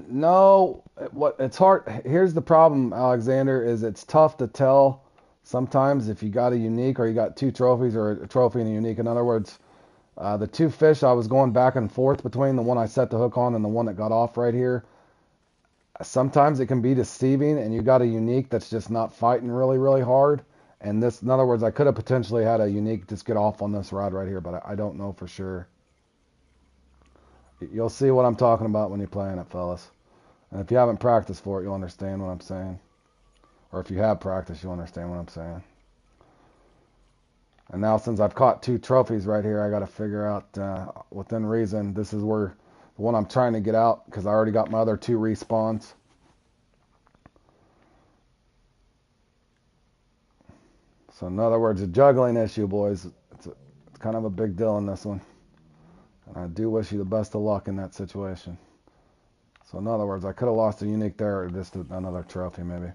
No. It's hard. Here's the problem, Alexander, is it's tough to tell sometimes if you got a unique or you got two trophies or a trophy and a unique. In other words, the two fish I was going back and forth between, the one I set the hook on and the one that got off right here. Sometimes it can be deceiving and you got a unique that's just not fighting really, really hard. And this, in other words, I could have potentially had a unique just get off on this rod right here, but I don't know for sure. You'll see what I'm talking about when you're playing it, fellas. And if you haven't practiced for it, you'll understand what I'm saying. Or if you have practiced, you'll understand what I'm saying. And now since I've caught two trophies right here, I got to figure out, within reason, this is where the one I'm trying to get out, because I already got my other two respawns. So in other words, a juggling issue, boys. It's kind of a big deal in this one. And I do wish you the best of luck in that situation. So in other words, I could have lost a unique there or just another trophy maybe.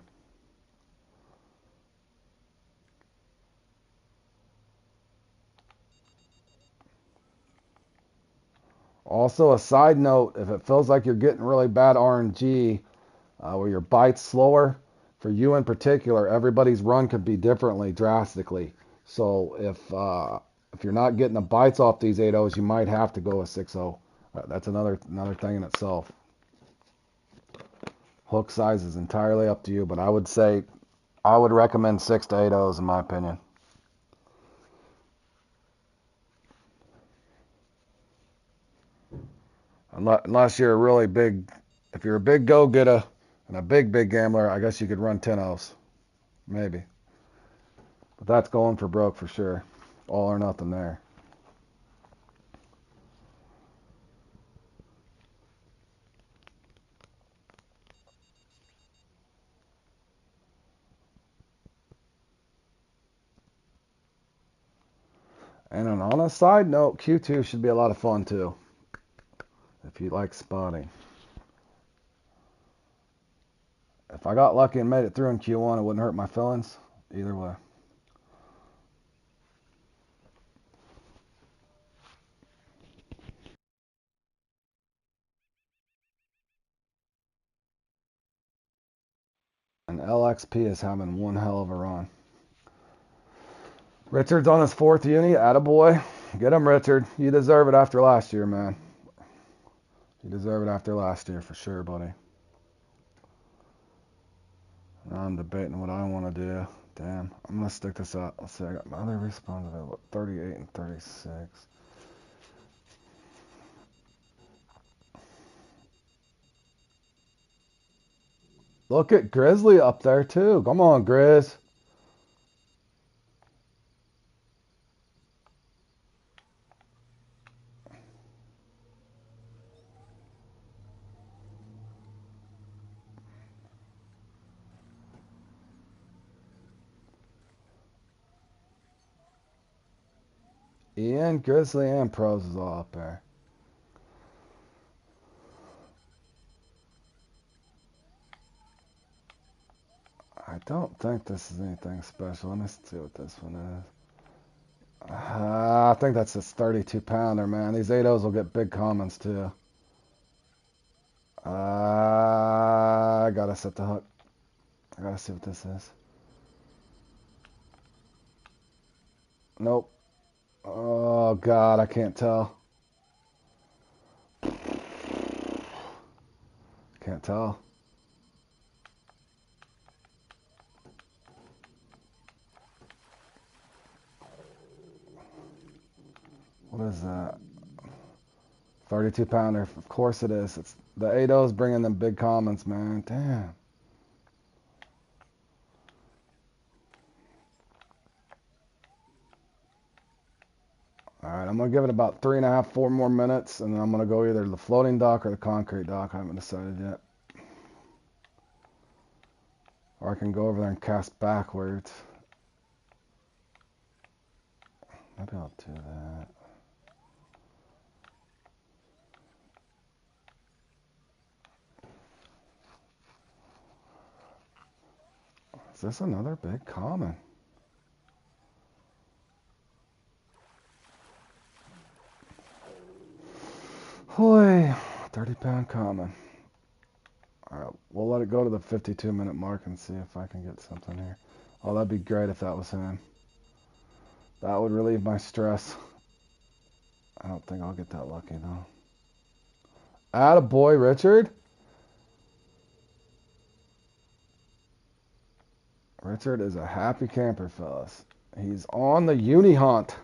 Also, a side note, if it feels like you're getting really bad RNG, where your bite's slower, for you in particular, everybody's run could be differently drastically. So if you're not getting the bites off these 8.0s, you might have to go a 6.0. That's another thing in itself. Hook size is entirely up to you, but I would say I would recommend 6 to 8.0s in my opinion. Unless you're a really big, if you're a big go-getter and a big gambler, I guess you could run 10.0s, maybe. But that's going for broke for sure. All or nothing there. And on a side note, Q2 should be a lot of fun too, if you like spotting. If I got lucky and made it through in Q1, it wouldn't hurt my feelings either way. LXP is having one hell of a run. Richard's on his 4th uni. Attaboy. Get him, Richard. You deserve it after last year, man. You deserve it after last year for sure, buddy. Now I'm debating what I want to do. Damn. I'm going to stick this out. Let's see. I got my other respawns available. 38 and 36. Look at Grizzly up there, too. Come on, Grizz. Ian, Grizzly, and Pros is all up there. I don't think this is anything special. Let me see what this one is. I think that's this 32 pounder, man. These 8.0s will get big commons too. I gotta set the hook. I gotta see what this is. Nope. Oh God, I can't tell. Can't tell. What is that? 32 pounder. Of course it is. It's the 8.0s bringing them big commons, man. Damn. Alright, I'm going to give it about 3.5, 4 more minutes, and then I'm going to go either to the floating dock or the concrete dock. I haven't decided yet. Or I can go over there and cast backwards. Maybe I'll do that. Is this another big common? Hoy, 30-pound common. Alright, we'll let it go to the 52-minute mark and see if I can get something here. Oh, that'd be great if that was him. That would relieve my stress. I don't think I'll get that lucky, though. Attaboy, Richard. Richard is a happy camper, fellas. He's on the uni hunt.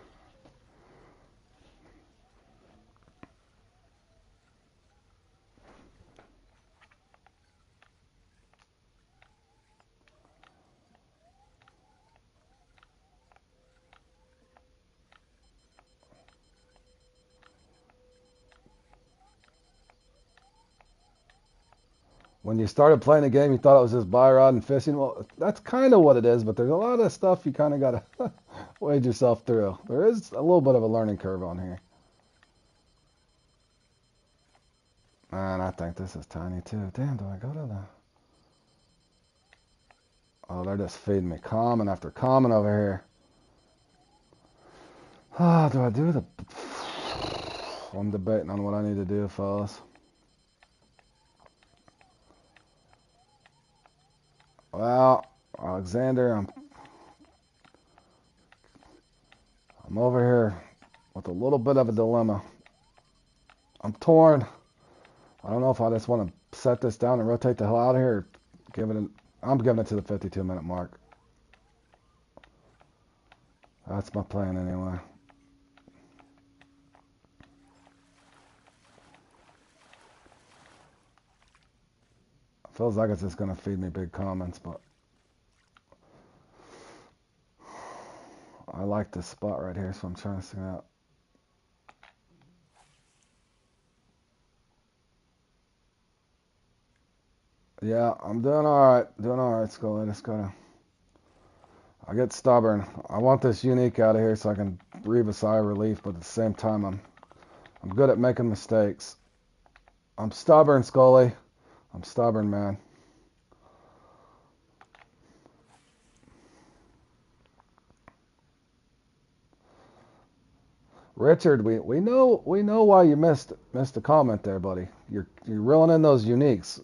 When you started playing the game, you thought it was just buy rod and fishing. Well, that's kind of what it is, but there's a lot of stuff you kind of got to wade yourself through. There is a little bit of a learning curve on here. Man, I think this is tiny too. Damn, do I go to the... Oh, they're just feeding me common after common over here. Ah, do I do the... I'm debating on what I need to do, fellas. Well, Alexander, I'm over here with a little bit of a dilemma. I'm torn. I don't know if I just want to set this down and rotate the hell out of here or give it an... I'm giving it to the 52-minute mark. That's my plan anyway. Feels like it's just going to feed me big comments, but I like this spot right here, so I'm trying to see it out. Yeah, I'm doing alright. Doing alright, Scully. Just gotta... I get stubborn. I want this unique out of here so I can breathe a sigh of relief, but at the same time, I'm good at making mistakes. I'm stubborn, Scully. I'm stubborn, man. Richard, we know why you missed a comment there, buddy. You're reeling in those uniques.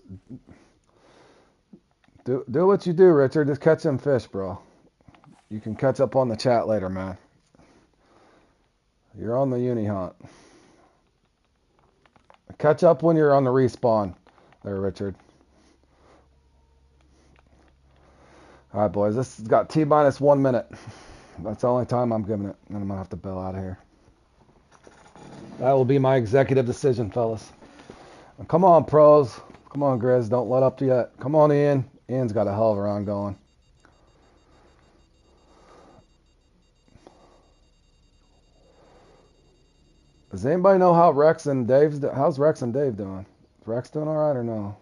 Do what you do, Richard. Just catch them fish, bro. You can catch up on the chat later, man. You're on the uni hunt. Catch up when you're on the respawn there, Richard. All right, boys. This has got T-minus 1 minute. That's the only time I'm giving it. And I'm going to have to bail out of here. That will be my executive decision, fellas. And come on, pros. Come on, Grizz. Don't let up yet. Come on, Ian. Ian's got a hell of a round going. Does anybody know how Rex and how's Rex and Dave doing? Is Rex doing all right or no?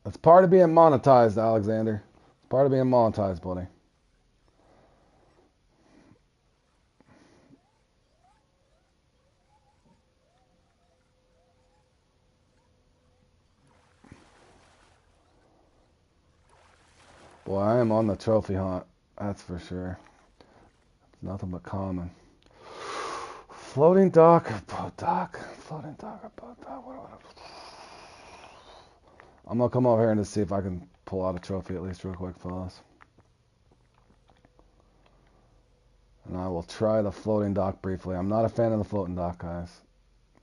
It's part of being monetized, Alexander. It's part of being monetized, buddy. Boy, I am on the trophy hunt. That's for sure. It's nothing but common. Floating dock, boat dock. Floating dock, boat dock. I'm going to come over here and just see if I can pull out a trophy at least real quick, fellas. And I will try the floating dock briefly. I'm not a fan of the floating dock, guys.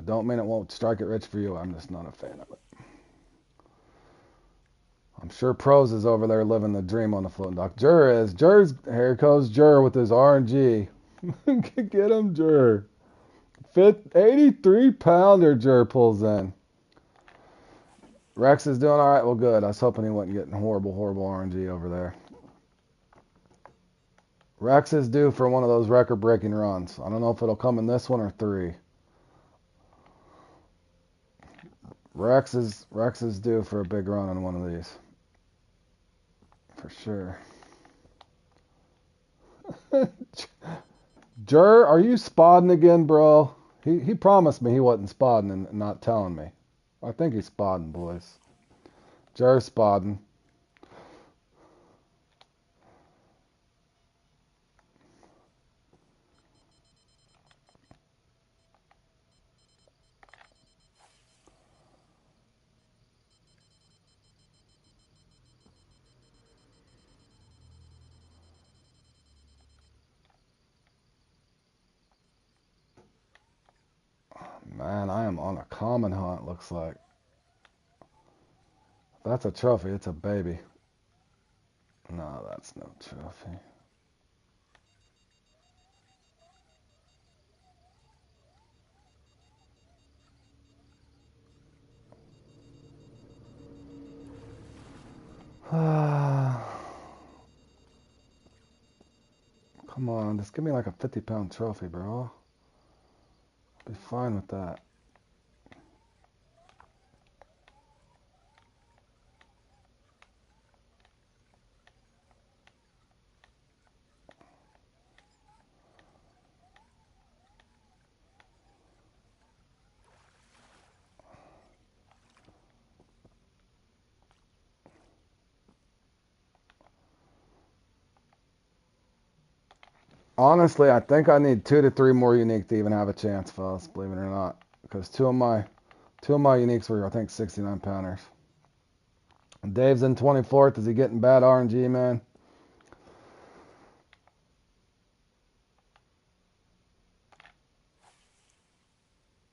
I don't mean it won't strike it rich for you. I'm just not a fan of it. I'm sure Pros is over there living the dream on the floating dock. Jur is. Here goes Jur with his RNG. Get him, Jur. 83-pounder Jur pulls in. Rex is doing all right. Well, good. I was hoping he wasn't getting horrible RNG over there. Rex is due for one of those record-breaking runs. I don't know if it'll come in this one or 3. Rex is due for a big run on one of these. For sure. Jur, are you spodding again, bro? He promised me he wasn't spodding and not telling me. I think he's spodding, boys. Jur's spodding. Man, I am on a common hunt, looks like. If that's a trophy, it's a baby. No, that's no trophy. Come on, just give me like a 50-pound trophy, bro. I'll be fine with that. Honestly, I think I need 2 to 3 more unique to even have a chance, fellas, believe it or not. Because two of my uniques were, I think, 69-pounders. Dave's in 24th. Is he getting bad RNG, man?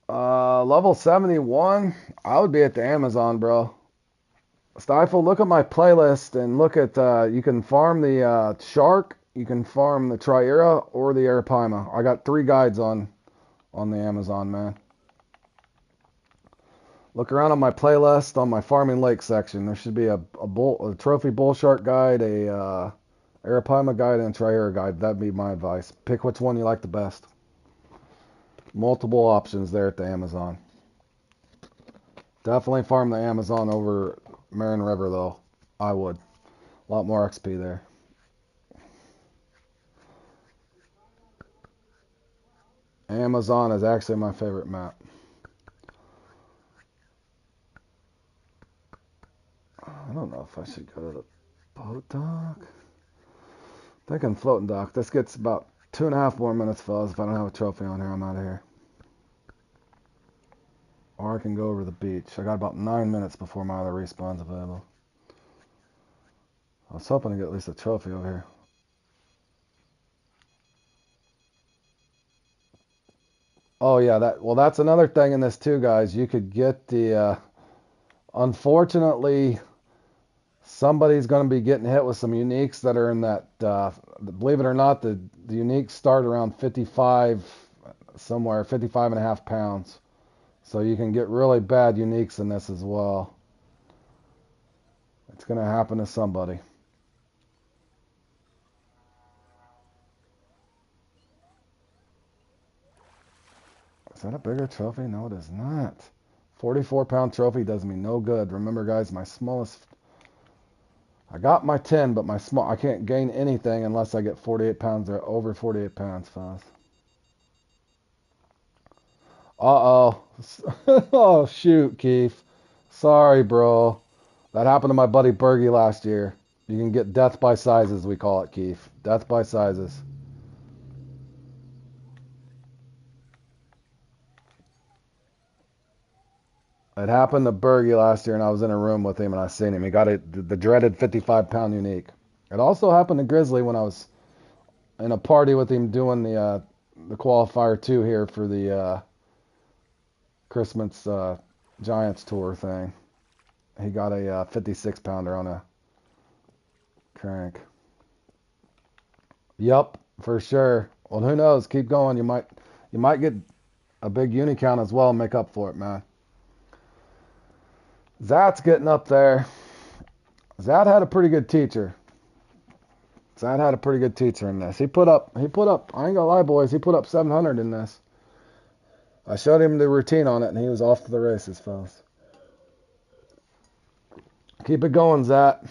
Level 71, I would be at the Amazon, bro. Stifle, look at my playlist and look at, you can farm the shark, you can farm the Triera or the Arapaima. I got 3 guides on the Amazon, man. Look around on my playlist on my farming lake section. There should be a trophy bull shark guide, a Arapaima guide, and a Triera guide. That'd be my advice. Pick which one you like the best. Multiple options there at the Amazon. Definitely farm the Amazon over Marin River, though. I would. A lot more XP there. Amazon is actually my favorite map. I don't know if I should go to the boat dock. Thinking floating dock. This gets about 2.5 more minutes, fellas. If I don't have a trophy on here, I'm out of here. Or I can go over to the beach. I got about 9 minutes before my other respawn's available. I was hoping to get at least a trophy over here. Oh yeah, that's another thing in this too, guys. You could get the unfortunately somebody's going to be getting hit with some uniques that are in that believe it or not, the uniques start around 55 somewhere, 55 and a half pounds. So you can get really bad uniques in this as well. It's going to happen to somebody. Is that a bigger trophy? No, it is not. 44-pound trophy does me no good. Remember, guys, my smallest... I got my 10, but I can't gain anything unless I get 48 pounds or over 48 pounds, fellas. Uh-oh. Oh, shoot, Keith. Sorry, bro. That happened to my buddy Bergie last year. You can get death by sizes, we call it, Keith. Death by sizes. It happened to Bergie last year, and I was in a room with him, and I seen him. He got the dreaded 55-pound unique. It also happened to Grizzly when I was in a party with him doing the qualifier 2 here for the Christmas Giants tour thing. He got a 56-pounder on a crank. Yup, for sure. Well, who knows? Keep going. You might get a big uni count as well and make up for it, man. Zat's getting up there. Zat had a pretty good teacher. Zat had a pretty good teacher in this. He put up, I ain't gonna lie, boys, he put up 700 in this. I showed him the routine on it, and he was off to the races, fellas. Keep it going, Zat.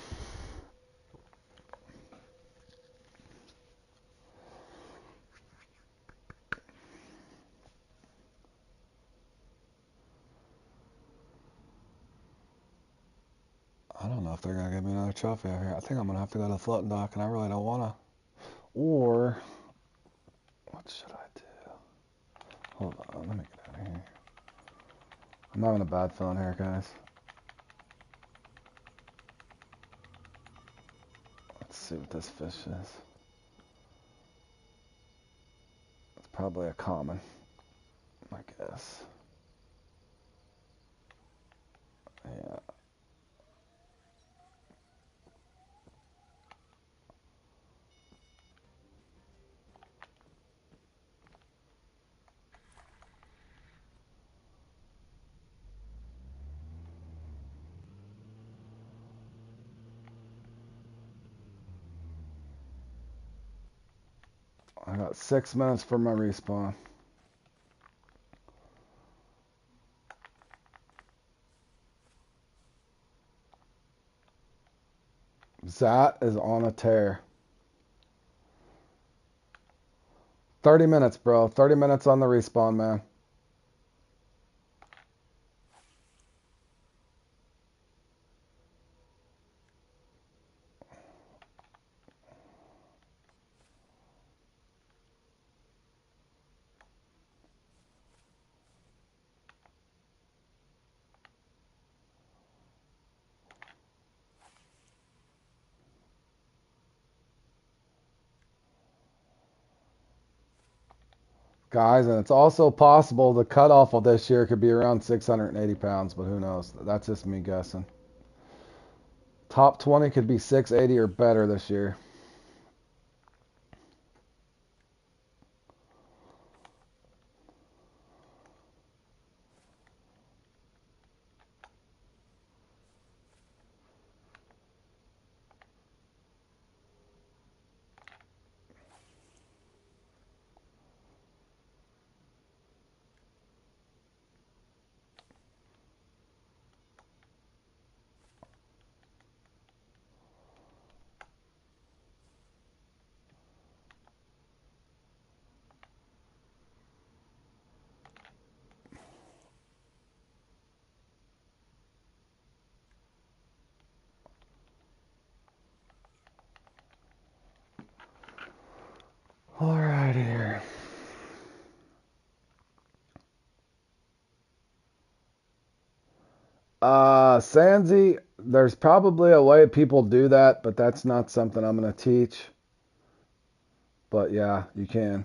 I don't know if they're going to give me another trophy out here. I think I'm going to have to go to the floating dock, and I really don't want to. Or, what should I do? Hold on, let me get out of here. I'm having a bad feeling here, guys. Let's see what this fish is. It's probably a common, I guess. Yeah. I got 6 minutes for my respawn. Zat is on a tear. 30 minutes, bro. 30 minutes on the respawn, man. Guys, and it's also possible the cutoff of this year could be around 680 pounds, but who knows? That's just me guessing. Top 20 could be 680 or better this year. Alright here. Sansi, there's probably a way people do that, but that's not something I'm going to teach. But yeah, you can.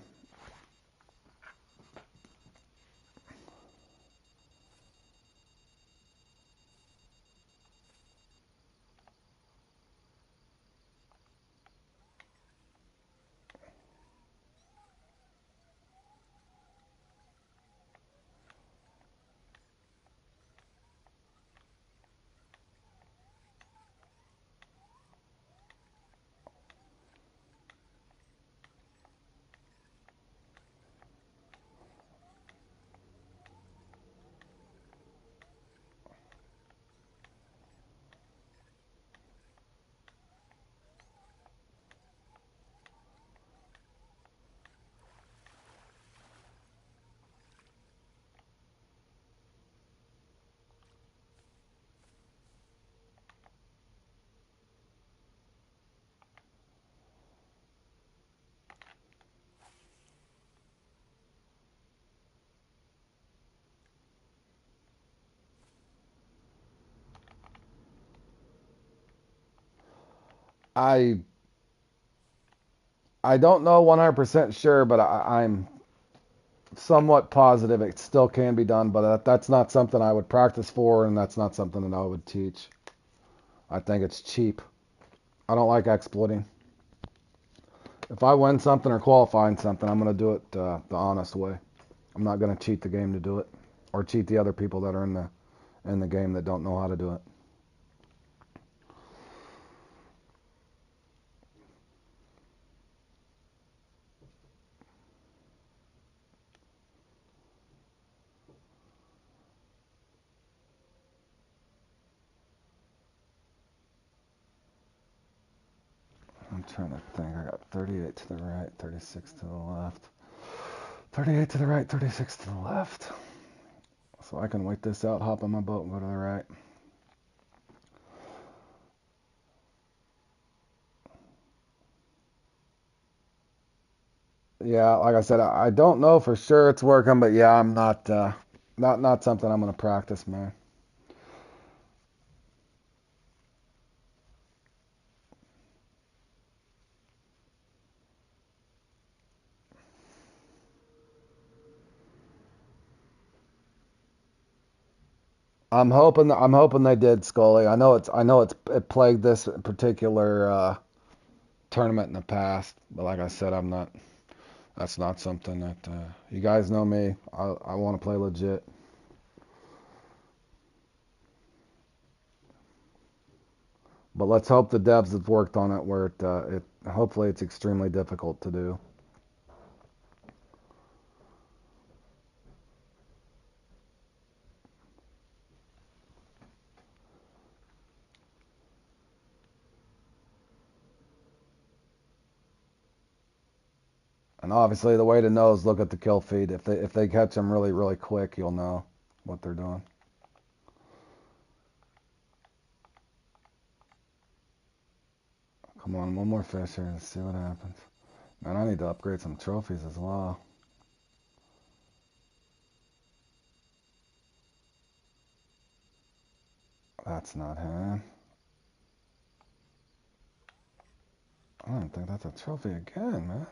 I I don't know 100% sure, but I'm somewhat positive it still can be done, but that's not something I would practice for, and that's not something that I would teach. I think it's cheap. I don't like exploiting. If I win something or qualify in something, I'm going to do it the honest way. I'm not going to cheat the game to do it, or cheat the other people that are in the game that don't know how to do it. I'm trying to think. I got 38 to the right, 36 to the left. 38 to the right, 36 to the left. So I can wait this out, hop on my boat, and go to the right. Yeah, like I said, I don't know for sure it's working, but yeah, I'm not something I'm gonna practice, man. I'm hoping they did, Scully. I know it plagued this particular tournament in the past, but like I said, I'm not. That's not something that you guys know me. I want to play legit. But let's hope the devs have worked on it where it hopefully it's extremely difficult to do. And obviously the way to know is look at the kill feed. If they catch them really really quick, you'll know what they're doing. Come on, one more fish here and see what happens. Man, I need to upgrade some trophies as well. That's not him. I don't think that's a trophy again, man.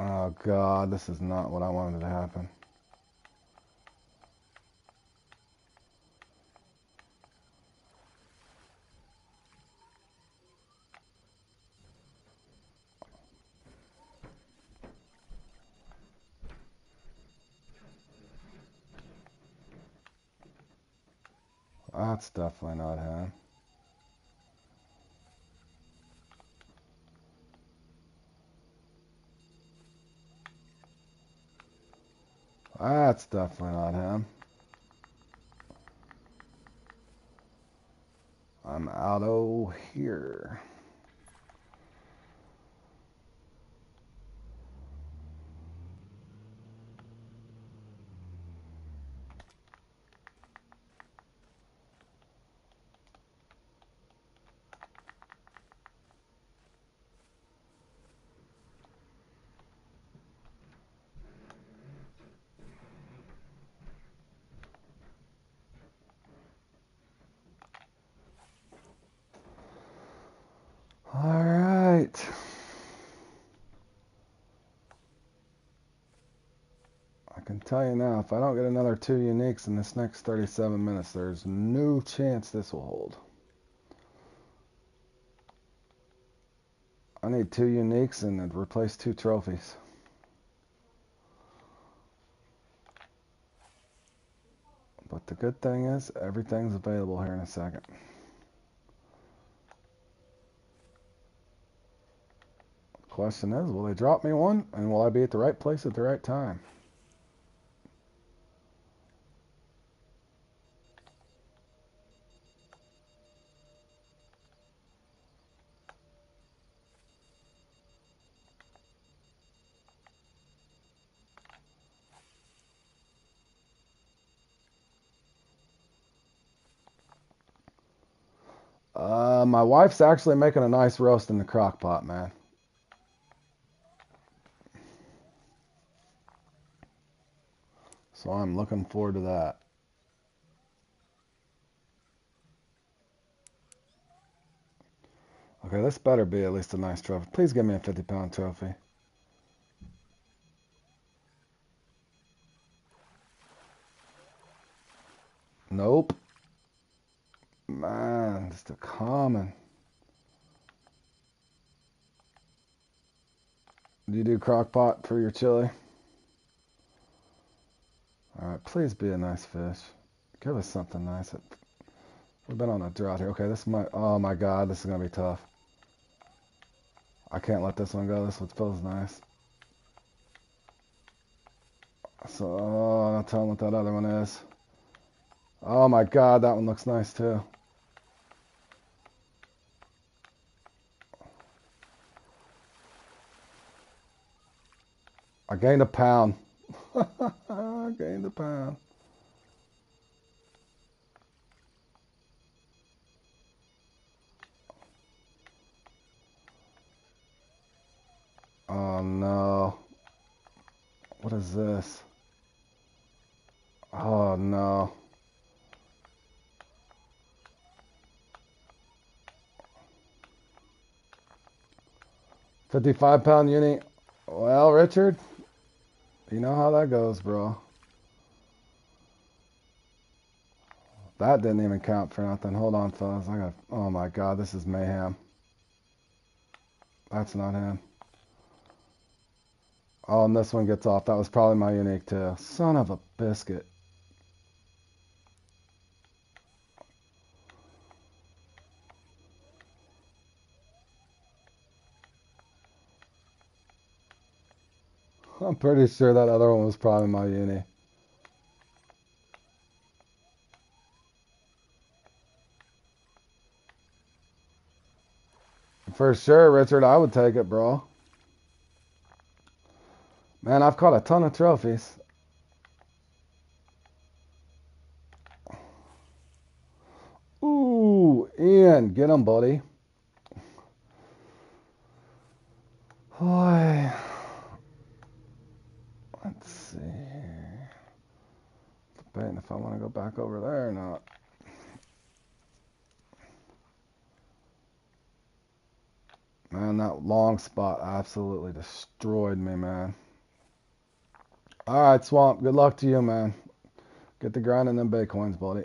Oh God, this is not what I wanted to happen. That's definitely not him. That's definitely not him. I'm out of here. All right. I can tell you now, if I don't get another 2 uniques in this next 37 minutes, there's no chance this will hold. I need 2 uniques and replace 2 trophies. But the good thing is, everything's available here in a second. The question is, will they drop me one? And will I be at the right place at the right time? My wife's actually making a nice roast in the crock pot, man. So I'm looking forward to that. Okay, this better be at least a nice trophy. Please give me a 50-pound trophy. Nope. Man, just a common. Do you do crock pot for your chili? Alright, please be a nice fish. Give us something nice. We've been on a drought here. Okay, this might... Oh my god, this is going to be tough. I can't let this one go. This one feels nice. So, oh, I'm not telling what that other one is. Oh my god, that one looks nice too. I gained a pound. I gained a pound. Oh no. What is this? Oh no. 55-pound uni. Well, Richard, you know how that goes, bro. That didn't even count for nothing. Hold on, fellas. Oh my god, this is mayhem. That's not him. Oh, and this one gets off. That was probably my unique too. Son of a biscuit. I'm pretty sure that other one was probably my uni. For sure, Richard, I would take it, bro. Man, I've caught a ton of trophies. Ooh, Ian, get him, buddy. Boy, let's see here. Debating if I want to go back over there or not. Man, that long spot absolutely destroyed me, man. All right, Swamp, good luck to you, man. Get the grinding them Bitcoins, buddy.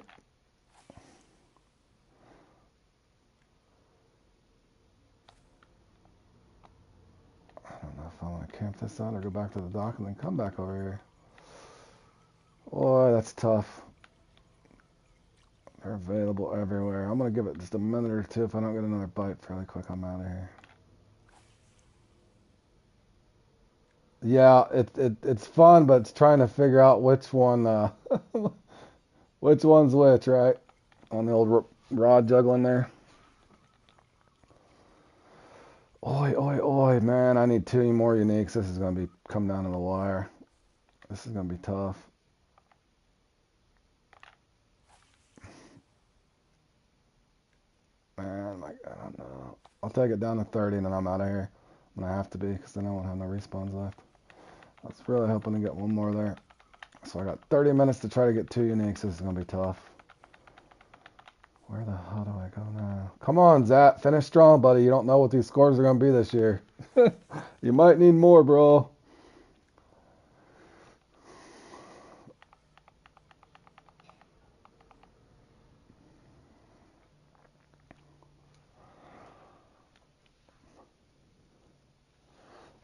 I don't know if I want to camp this out or go back to the dock and then come back over here. Boy, that's tough. They're available everywhere. I'm going to give it just a minute or two. If I don't get another bite fairly quick, I'm out of here. Yeah, it's fun, but it's trying to figure out which one, which one's which, right? On the old rod juggling there. Oi, oi, oi, man! I need 2 more uniques. This is gonna be come down to the wire. This is gonna be tough. Man, like I don't know. I'll take it down to 30, and then I'm out of here. I'm gonna have to be, because then I won't have no respawns left. I was really hoping to get one more there. So I got 30 minutes to try to get 2 uniques. This is gonna be tough. Where the hell do I go now? Come on, Zach. Finish strong, buddy. You don't know what these scores are going to be this year. You might need more, bro.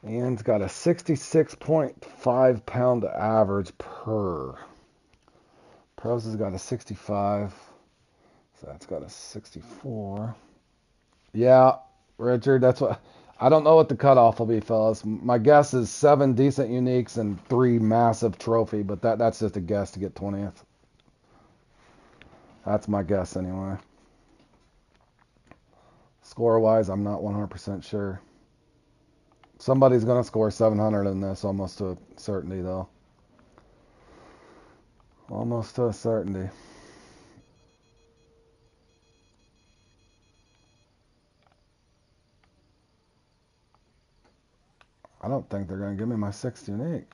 Ian's got a 66.5 pound average per. Pros has got a 65. So that's got a 64. Yeah, Richard, that's what. I don't know what the cutoff will be, fellas. My guess is 7 decent uniques and 3 massive trophy, but that's just a guess to get 20th. That's my guess anyway. Score-wise, I'm not 100% sure. Somebody's going to score 700 in this, almost to a certainty, though. Almost to a certainty. I don't think they're going to give me my 6th unique.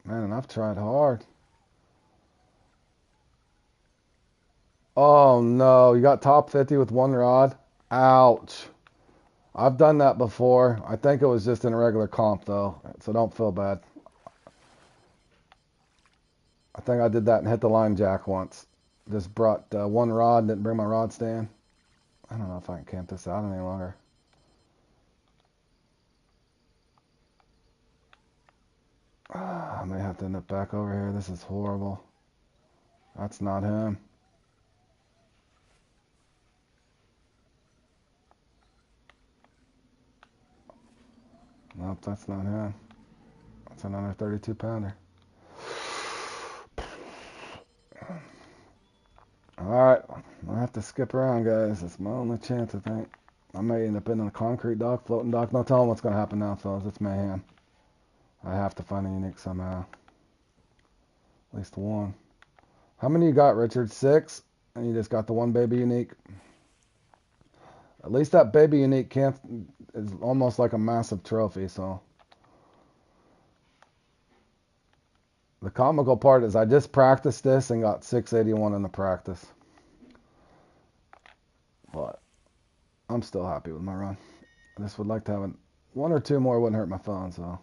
Man, and I've tried hard. Oh, no. You got top 50 with 1 rod? Ouch. I've done that before. I think it was just in a regular comp, though, so don't feel bad. I think I did that and hit the line jack once. Just brought 1 rod and didn't bring my rod stand. I don't know if I can camp this out any longer. I may have to end up back over here. This is horrible. That's not him. Nope, that's not him. That's another 32 pounder. Alright, I have to skip around, guys. It's my only chance, I think. I may end up in a concrete dock, floating dock. No telling what's going to happen now, fellas. It's mayhem. I have to find a unique somehow. At least 1. How many you got, Richard? 6? And you just got the 1 baby unique? At least that baby unique can't is almost like a massive trophy, so. The comical part is I just practiced this and got 681 in the practice. But I'm still happy with my run. I just would like to have 1 or 2 more wouldn't hurt my phone, so.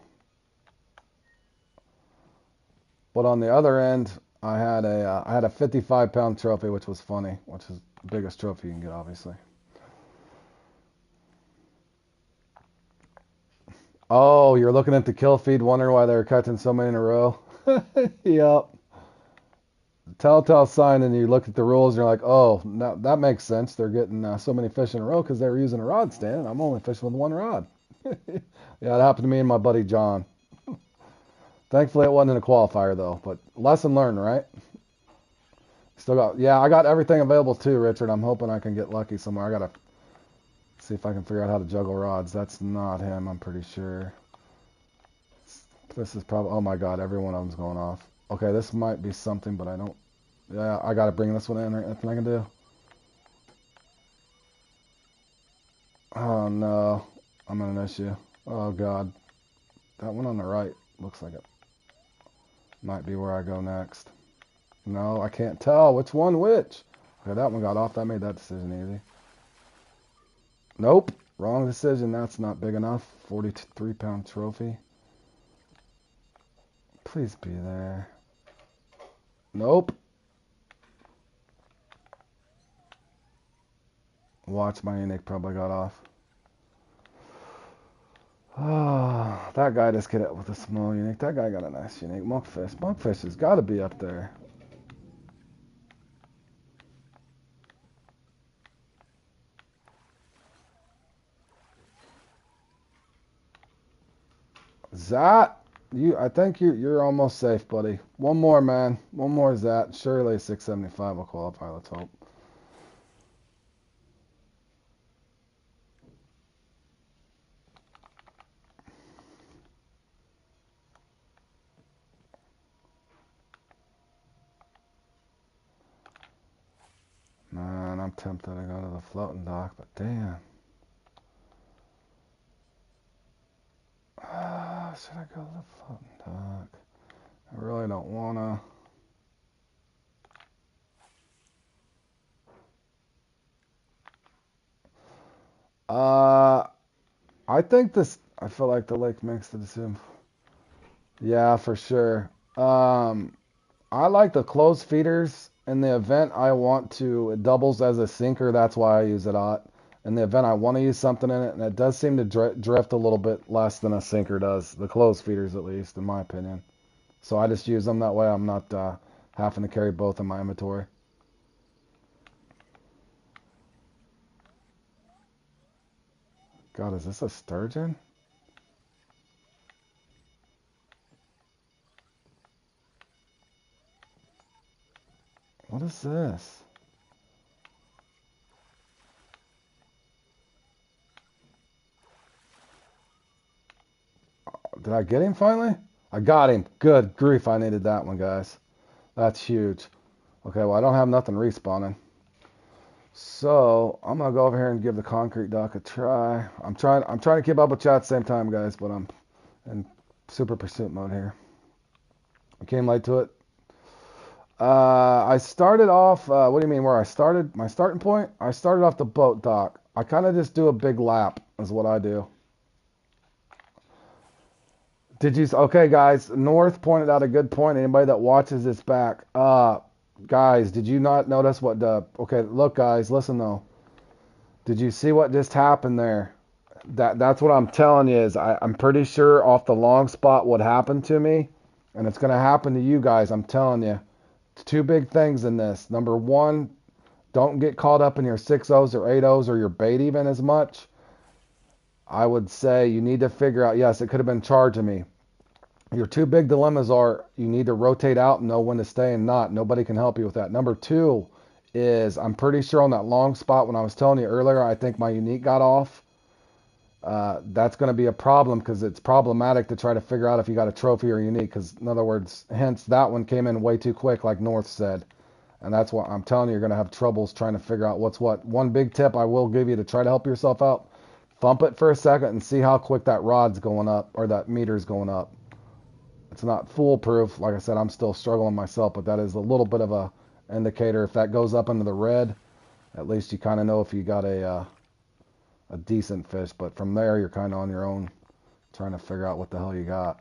But on the other end, I had a 55-pound trophy, which was funny, which is the biggest trophy you can get, obviously. Oh, you're looking at the kill feed, wondering why they're catching so many in a row. Yep. Telltale sign, and you look at the rules, and you're like, oh, now that makes sense. They're getting so many fish in a row because they were using a rod stand, and I'm only fishing with 1 rod. Yeah, it happened to me and my buddy John. Thankfully, it wasn't in a qualifier, though. But lesson learned, right? Still got, yeah, I got everything available too, Richard. I'm hoping I can get lucky somewhere. I gotta see if I can figure out how to juggle rods. That's not him, I'm pretty sure. This is probably, oh my God, every one of them's going off. Okay, this might be something, but I don't, yeah, I gotta bring this one in. Nothing I can do. Oh no, I'm in an issue. Oh God, that one on the right looks like it might be where I go next. No, I can't tell which one which. Okay, that one got off. That made that decision easy. Nope, wrong decision. That's not big enough. 43-pound trophy. Please be there. Nope. Watch, my unique probably got off. Oh, that guy just get it with a small unique. That guy got a nice unique. Monkfish. Monkfish has got to be up there. Zat, I think you're almost safe, buddy. One more, man. One more Zat. Surely 675 will qualify. Let's hope. Man, I'm tempted to go to the floating dock, but damn. Should I go to the floating dock? I really don't wanna. Uh, I think this. I feel like the lake makes the decision. Yeah, for sure. I like the closed feeders. In the event I want to, it doubles as a sinker. That's why I use it out. In the event I want to use something in it, and it does seem to drift a little bit less than a sinker does. The closed feeders, at least, in my opinion. So I just use them that way. I'm not having to carry both in my inventory. God, is this a sturgeon? What is this? Did I get him finally? I got him. Good grief, I needed that one, guys. That's huge. Okay, well, I don't have nothing respawning. So, I'm going to go over here and give the concrete dock a try. I'm trying to keep up with chat at the same time, guys, but I'm in super pursuit mode here. I came late to it. I started off, what do you mean where I started? My starting point? I started off the boat dock. I kind of just do a big lap is what I do. Did you? Okay, guys. North pointed out a good point. Anybody that watches this back, guys, did you not notice what the? Okay, look, guys, listen though. Did you see what just happened there? That's what I'm telling you is I'm pretty sure off the long spot what happened to me, and it's gonna happen to you guys. I'm telling you. Two big things in this. Number one, don't get caught up in your 6-0s or 8-0s or your bait even as much. I would say you need to figure out, yes, it could have been charging me. Your two big dilemmas are you need to rotate out and know when to stay and not. Nobody can help you with that. Number two is I'm pretty sure on that long spot when I was telling you earlier, I think my unique got off. That's going to be a problem because it's problematic to try to figure out if you got a trophy or unique. Because in other words, hence that one came in way too quick, like North said. And that's what I'm telling you, you're going to have troubles trying to figure out what's what. One big tip I will give you to try to help yourself out, thump it for a second and see how quick that rod's going up or that meter's going up. It's not foolproof. Like I said, I'm still struggling myself, but that is a little bit of a indicator. If that goes up into the red, at least you kind of know if you got a decent fish. But from there, you're kind of on your own trying to figure out what the hell you got.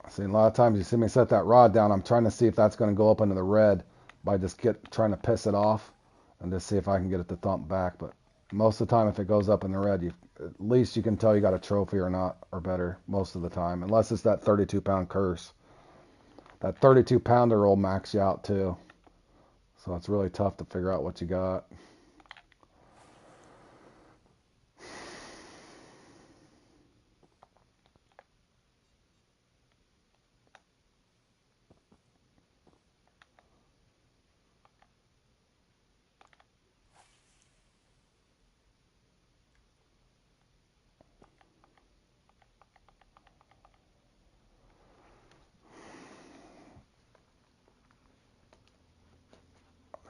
See, a lot of times you see me set that rod down. I'm trying to see if that's going to go up into the red by just trying to piss it off and just see if I can get it to thump back. But most of the time, if it goes up in the red, at least you can tell you got a trophy or not, or better most of the time, unless it's that 32-pound curse. That 32-pounder will max you out too. So it's really tough to figure out what you got.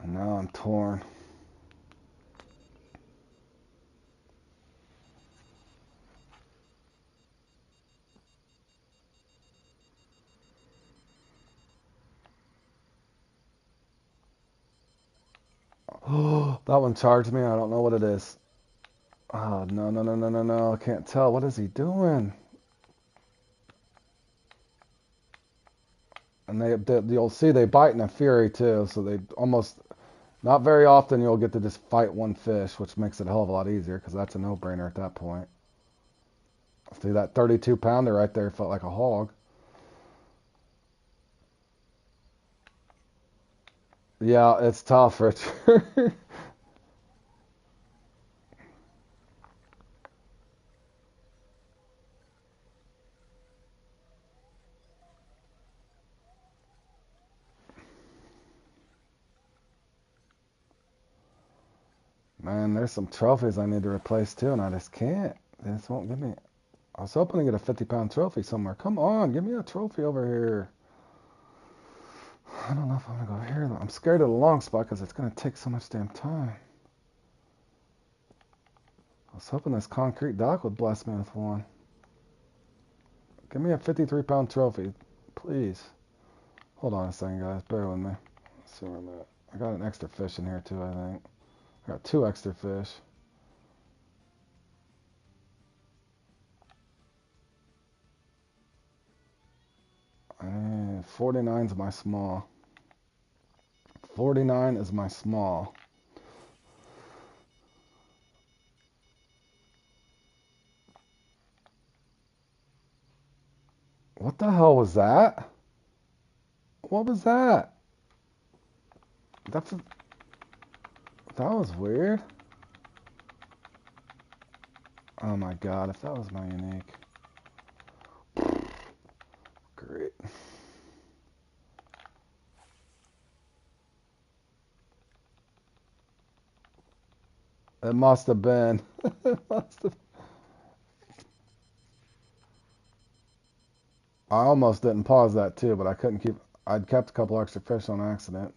And now I'm torn. Oh, that one charged me. I don't know what it is. Oh, no, no, no, no, no, no. I can't tell. What is he doing? And you'll see they bite in a fury too. So they almost, Not very often you'll get to just fight one fish, which makes it a hell of a lot easier because that's a no-brainer at that point. See, that 32 pounder right there felt like a hog. Yeah, it's tough, Richard. Man, there's some trophies I need to replace too, and I just can't. They just won't give me. I was hoping to get a 50-pound trophy somewhere. Come on, give me a trophy over here. I don't know if I'm gonna go here though. I'm scared of the long spot because it's gonna take so much damn time. I was hoping this concrete dock would bless me with one. Give me a 53-pound trophy, please. Hold on a second, guys. Bear with me. Let's see where I'm at. I got an extra fish in here too, I think. I got 2 extra fish. 49's my small. 49 is my small. What the hell was that? What was that? That's a, that was weird. Oh my god, if that was my unique. Great. It must have been. It must have. I almost didn't pause that too, but I couldn't keep. I'd kept a couple extra fish on accident.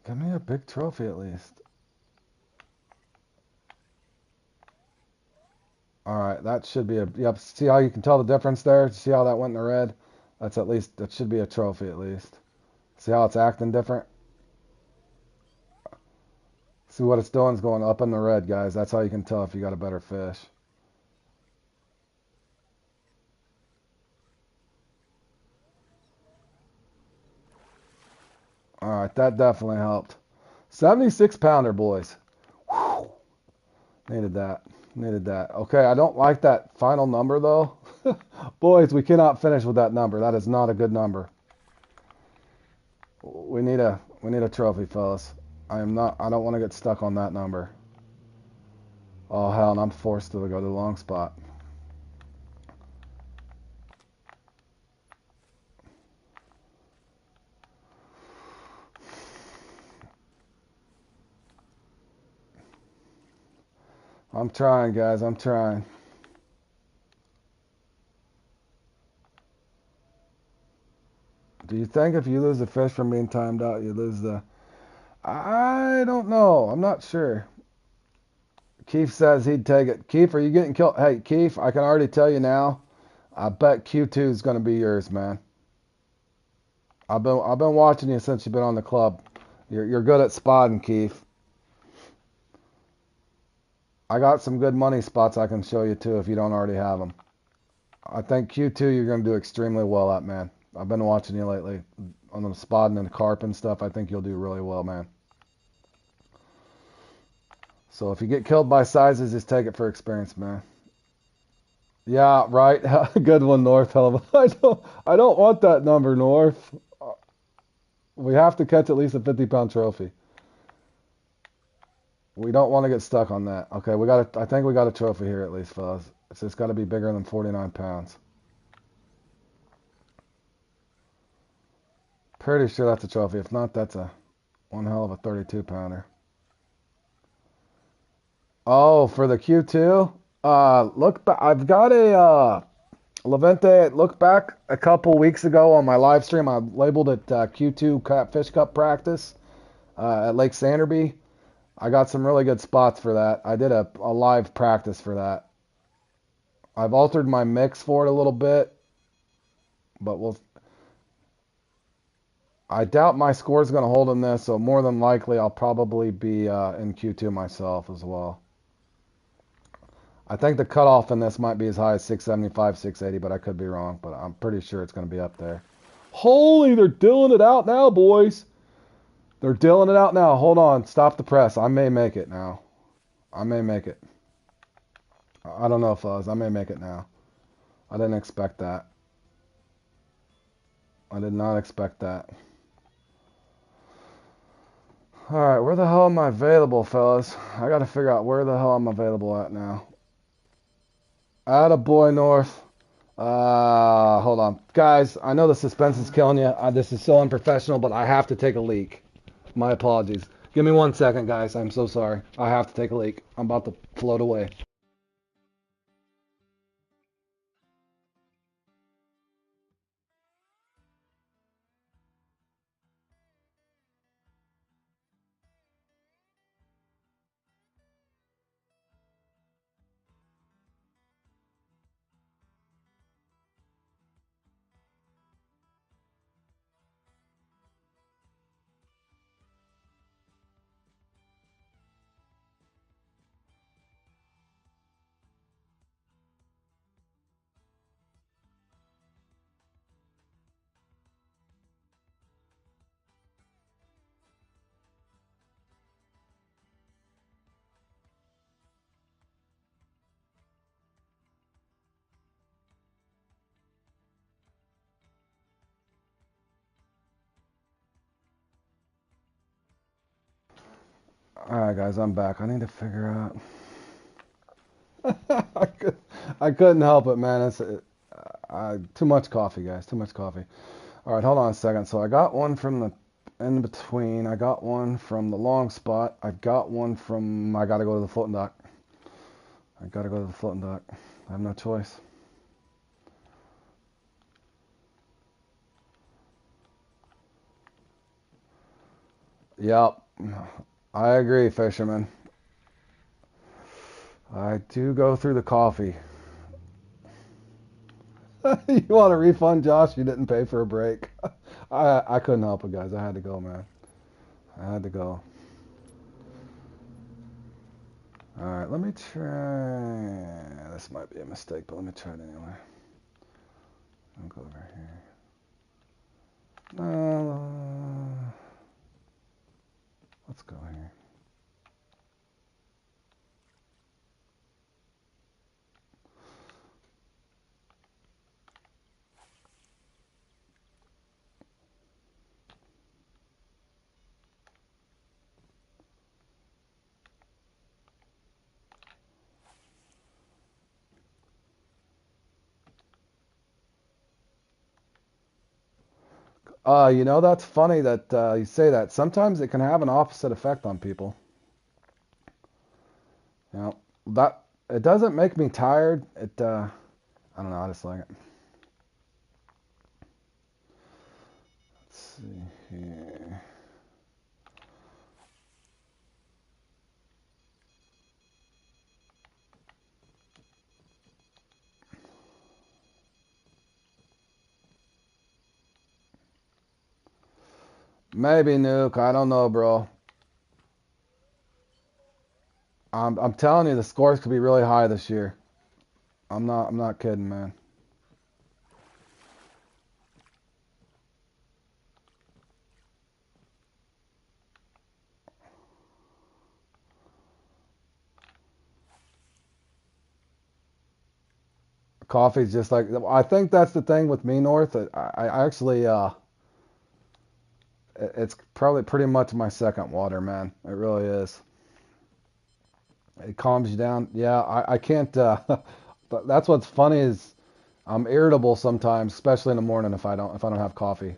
Give me a big trophy at least. All right, that should be a. Yep. See how you can tell the difference there? See how that went in the red? That's at least. That should be a trophy at least. See how it's acting different? See what it's doing is going up in the red, guys. That's how you can tell if you got a better fish. All right, that definitely helped. 76 pounder, boys. Whew. Needed that. Needed that. Okay, I don't like that final number though. Boys, we cannot finish with that number. That is not a good number. We need a trophy, fellas. I don't want to get stuck on that number. Oh hell, and I'm forced to go to the long spot. I'm trying, guys. I'm trying. Do you think if you lose the fish from being timed out, you lose the... I don't know. I'm not sure. Keith says he'd take it. Keith, are you getting killed? Hey, Keith, I can already tell you now. I bet Q2 is going to be yours, man. I've been watching you since you've been on the club. You're good at spotting, Keith. I got some good money spots I can show you too if you don't already have them. I think Q2 you're going to do extremely well at, man. I've been watching you lately on the spotting and the carp and stuff. I think you'll do really well, man. So if you get killed by sizes, just take it for experience, man. Yeah, right. Good one, North. I don't want that number, North. We have to catch at least a 50-pound trophy. We don't want to get stuck on that. Okay, I think we got a trophy here at least, fellas. It's just got to be bigger than 49 pounds. Pretty sure that's a trophy. If not, that's a one hell of a 32 pounder. Oh, for the Q2? Look back. I've got a Levante. Look back a couple weeks ago on my live stream. I labeled it Q2 Fish Cup practice at Lake Sanderby. I got some really good spots for that. I did a live practice for that. I've altered my mix for it a little bit, but I doubt my score is going to hold in this, so more than likely I'll probably be in Q2 myself as well. I think the cutoff in this might be as high as 675, 680, but I could be wrong. But I'm pretty sure it's going to be up there. Holy, they're dealing it out now, boys. They're dealing it out now. Hold on. Stop the press. I may make it now. I may make it. I don't know, fellas. I may make it now. I didn't expect that. I did not expect that. Alright, where the hell am I available, fellas? I gotta figure out where the hell I'm available at now. Attaboy, North. Hold on. Guys, I know the suspense is killing you. This is so unprofessional, but I have to take a leak. My apologies. Give me 1 second, guys. I'm so sorry. I have to take a leak. I'm about to float away. Alright, guys, I'm back. I need to figure out. I, could, I couldn't help it, man. It's too much coffee, guys. Too much coffee. All right, hold on a second. So I got one from the in between. I got one from the long spot. I got one from. I got to go to the floating dock. I got to go to the floating dock. I have no choice. Yep. I agree, fisherman. I do go through the coffee. You want a refund, Josh? You didn't pay for a break. I couldn't help it, guys. I had to go, man. I had to go. All right, let me try. This might be a mistake, but let me try it anyway. I'll go over here. Let's go here. You know, that's funny that you say that. Sometimes it can have an opposite effect on people. You know, that it doesn't make me tired. I don't know. I just like it. Let's see here. Maybe Nuke. I don't know, bro. I'm telling you, the scores could be really high this year. I'm not kidding, man. Coffee's just like I think that's the thing with me, North. I actually it's probably pretty much my second water, man. It really is. It calms you down. Yeah, I can't. But that's what's funny is I'm irritable sometimes, especially in the morning if I don't have coffee.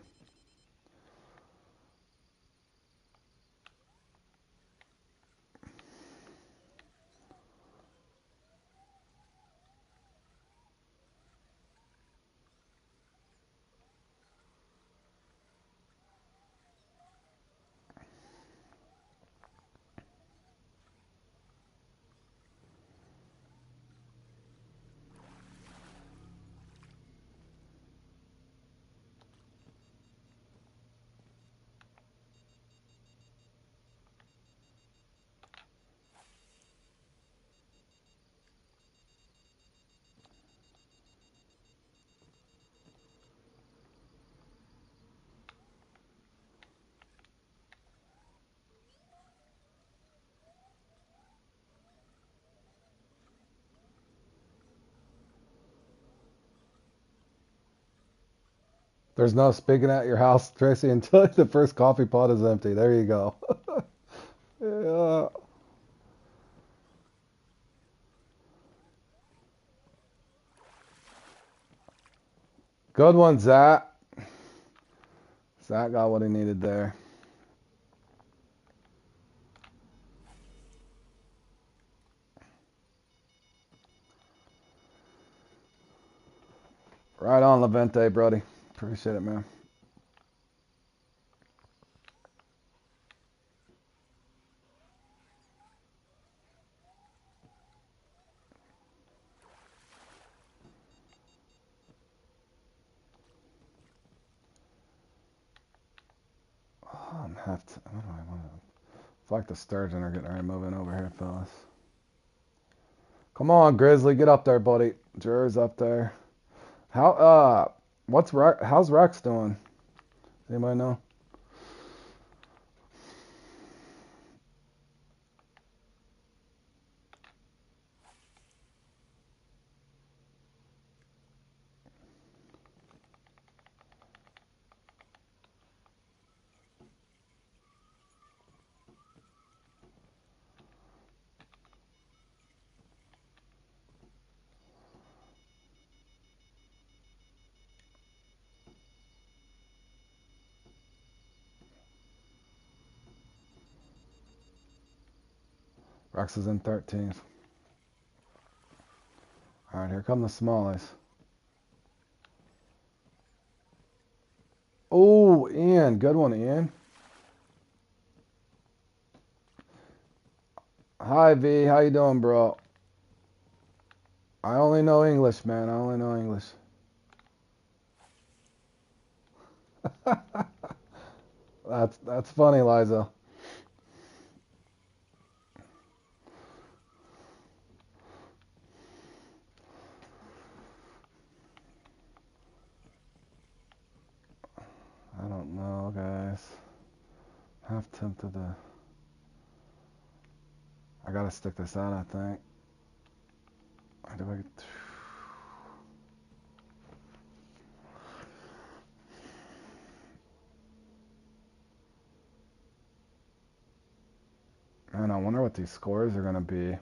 There's no speaking at your house, Tracy, until the first coffee pot is empty. There you go. Yeah. Good one, Zach. Zach got what he needed there. Right on, Levente, Brody. Appreciate it, man. Oh, I'm have to. What do I want to? It's like the sturgeon are getting ready moving over here, fellas. Come on, Grizzly, get up there, buddy. Jer's up there. How's Rex doing? Anybody know? Rex is in 13th. All right, here come the smallies. Oh, Ian, good one, Ian. Hi, V. How you doing, bro? I only know English, man. I only know English. That's funny, Liza. I don't know, guys. Half tempted to. I gotta stick this out, I think. Or do I get... Man, I wonder what these scores are gonna be.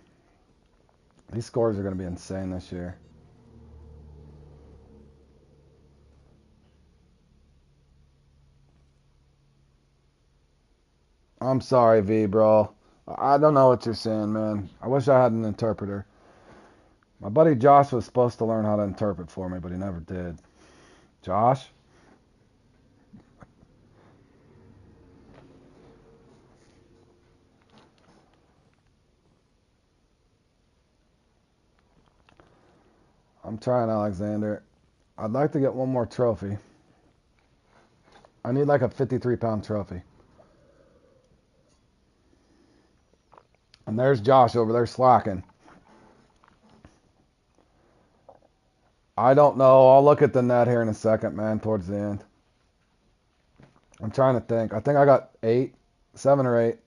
These scores are gonna be insane this year. I'm sorry, V, bro. I don't know what you're saying, man. I wish I had an interpreter. My buddy Josh was supposed to learn how to interpret for me, but he never did. Josh? I'm trying, Alexander. I'd like to get one more trophy. I need like a 53-pound trophy. And there's Josh over there slacking. I don't know. I'll look at the net here in a second, man, towards the end. I'm trying to think. I think I got 8, 7 or 8.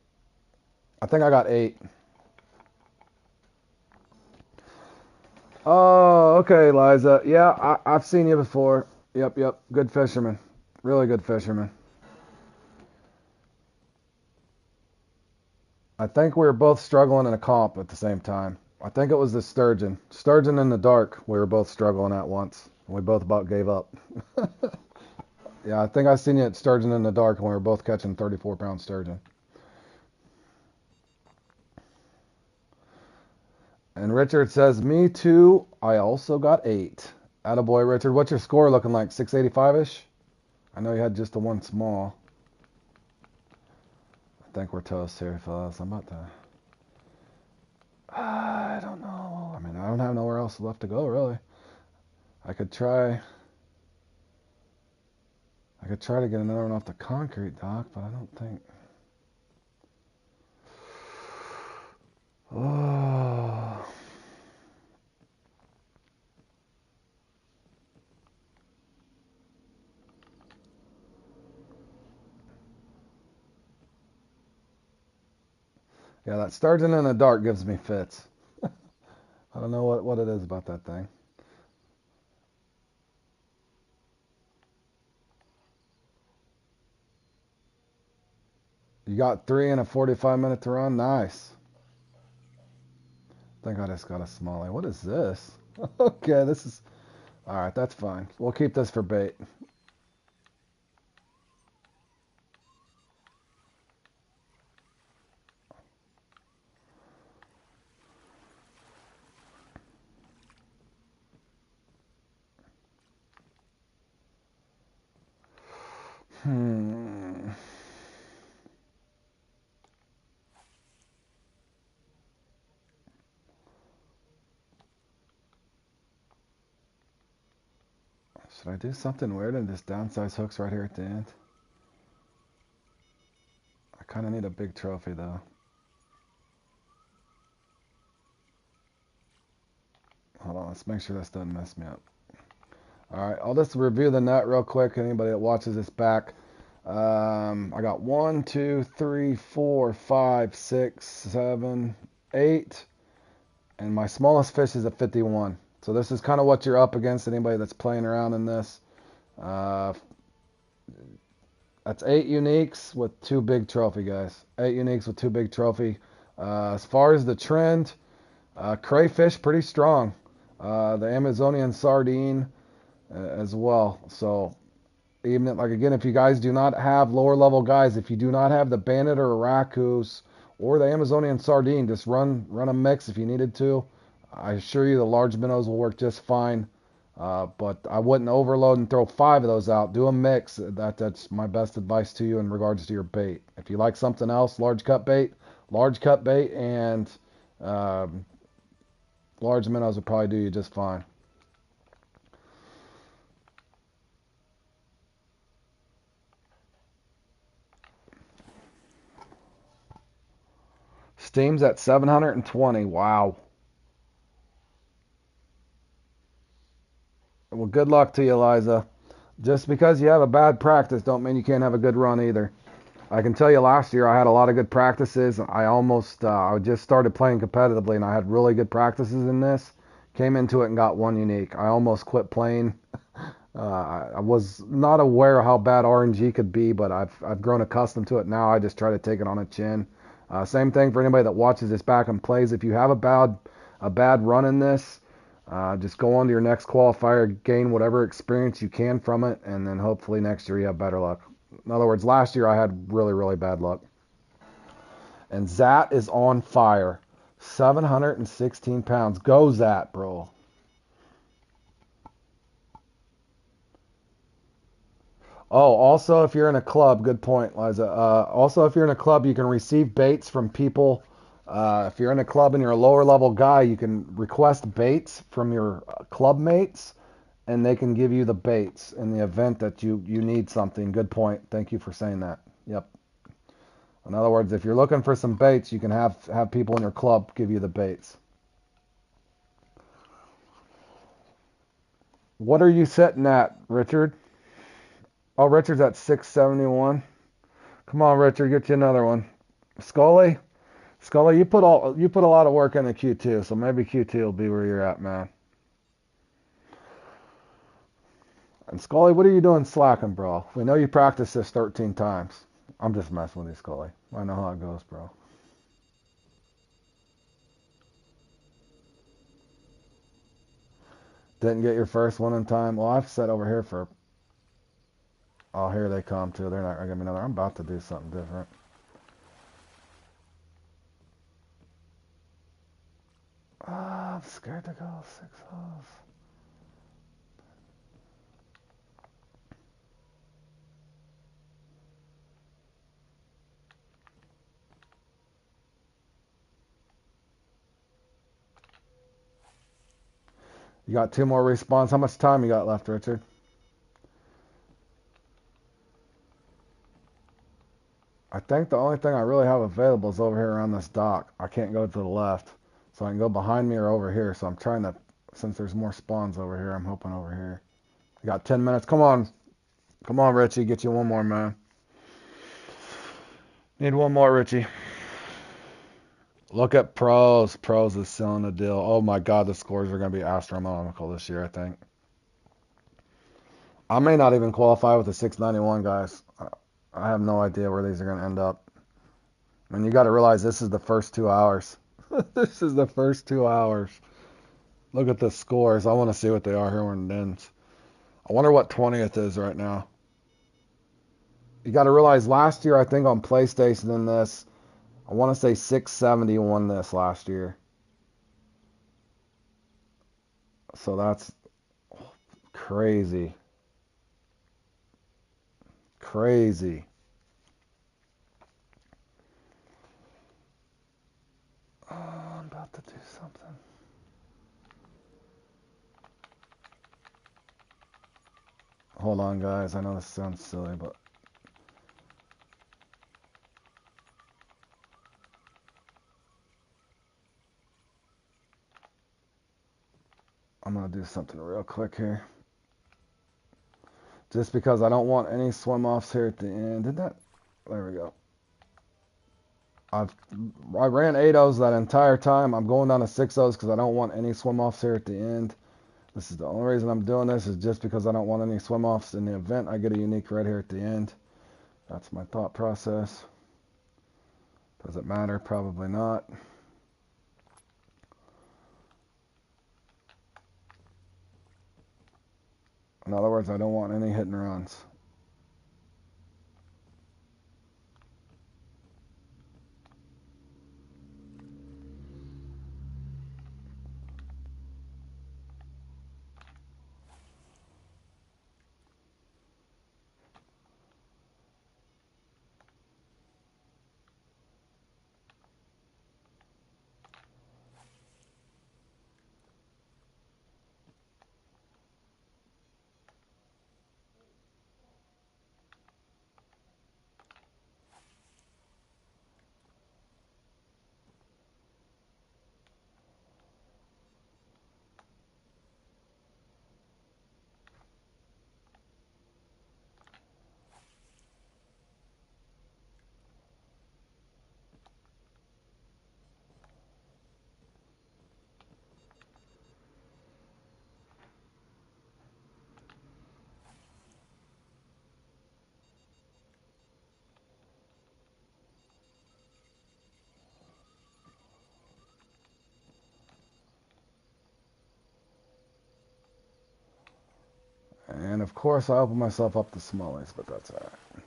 I think I got 8. Oh, okay, Liza. Yeah, I've seen you before. Yep. Good fisherman. Really good fisherman. I think we were both struggling in a comp at the same time. I think it was the sturgeon. Sturgeon in the dark, we were both struggling at once. We both about gave up. Yeah, I think I seen you at sturgeon in the dark when we were both catching 34-pound sturgeon. And Richard says, me too. I also got 8. Attaboy, Richard. What's your score looking like? 685-ish? I know you had just the one small. I think we're toast here, fellas. I'm about to... I don't know. I mean, I don't have nowhere else left to go, really. I could try... to get another one off the concrete, Doc, but I don't think... Oh... Yeah, that sturgeon in the dark gives me fits. I don't know what it is about that thing. You got 3 in a 45-minute to run? Nice. I think I just got a smallie. What is this? Okay, this is... Alright, that's fine. We'll keep this for bait. Hmm. Should I do something weird and just downsize hooks right here at the end? I kind of need a big trophy, though. Hold on, let's make sure this doesn't mess me up. Alright, I'll just review the net real quick. Anybody that watches this back. I got 1, 2, 3, 4, 5, 6, 7, 8. And my smallest fish is a 51. So this is kind of what you're up against, anybody that's playing around in this. Uh, that's 8 uniques with 2 big trophy, guys. 8 uniques with 2 big trophy. As far as the trend, crayfish pretty strong. The Amazonian sardine as well. So even like again, if you guys do not have lower level guys, if you do not have the bandit or raccoons or the Amazonian sardine, just run a mix if you needed to. I assure you the large minnows will work just fine. But I wouldn't overload and throw 5 of those out. Do a mix. That's my best advice to you in regards to your bait. If you like something else, large cut bait, and large minnows will probably do you just fine. Steam's at 720. Wow. Well, good luck to you, Eliza. Just because you have a bad practice don't mean you can't have a good run either. I can tell you last year I had a lot of good practices. I just started playing competitively and I had really good practices in this. Came into it and got 1 unique. I almost quit playing. I was not aware of how bad RNG could be, but I've grown accustomed to it now. I just try to take it on a chin. Same thing for anybody that watches this back and plays. If you have a bad run in this, just go on to your next qualifier, gain whatever experience you can from it, and then hopefully next year you have better luck. In other words, last year I had really, really bad luck. And Zat is on fire. 716 pounds. Go Zat, bro. Oh, also, if you're in a club, good point, Liza. Also, if you're in a club, you can receive baits from people. If you're in a club and you're a lower level guy, you can request baits from your club mates, and they can give you the baits in the event that you need something. Good point. Thank you for saying that. Yep. In other words, if you're looking for some baits, you can have people in your club give you the baits. What are you sitting at, Richard? Oh, Richard's at 671. Come on, Richard, get you another one. Scully, Scully, you put a lot of work into Q2, so maybe Q2 will be where you're at, man. And Scully, what are you doing slacking, bro? We know you practiced this 13 times. I'm just messing with you, Scully. I know how it goes, bro. Didn't get your first one in time. Well, I've sat over here for... Oh, here they come, too. They're not going to give me another. I'm about to do something different. I'm scared to go 6 holes. You got 2 more respawns. How much time you got left, Richard? I think the only thing I really have available is over here around this dock. I can't go to the left. So I can go behind me or over here. So I'm trying to, since there's more spawns over here, I'm hoping over here. You got 10 minutes. Come on. Come on, Richie. Get you one more, man. Need one more, Richie. Look at pros. Pros is selling the deal. Oh my God, the scores are going to be astronomical this year, I think. I may not even qualify with the 691, guys. I have no idea where these are going to end up. And you got to realize this is the first 2 hours. This is the first 2 hours. Look at the scores. I want to see what they are here when it ends. I wonder what 20th is right now. You got to realize last year, I think on PlayStation in this, I want to say 670 won this last year. So that's crazy. Crazy. Oh, I'm about to do something. Hold on, guys. I know this sounds silly, but I'm going to do something real quick here. Just because I don't want any swim offs here at the end. Did that? There we go. I ran 8-0s that entire time. I'm going down to 6-0s because I don't want any swim offs here at the end. This is the only reason I'm doing this, is just because I don't want any swim offs in the event I get a unique red here at the end. That's my thought process. Does it matter? Probably not. In other words, I don't want any hit and runs. And of course, I open myself up to smallies, but that's all right.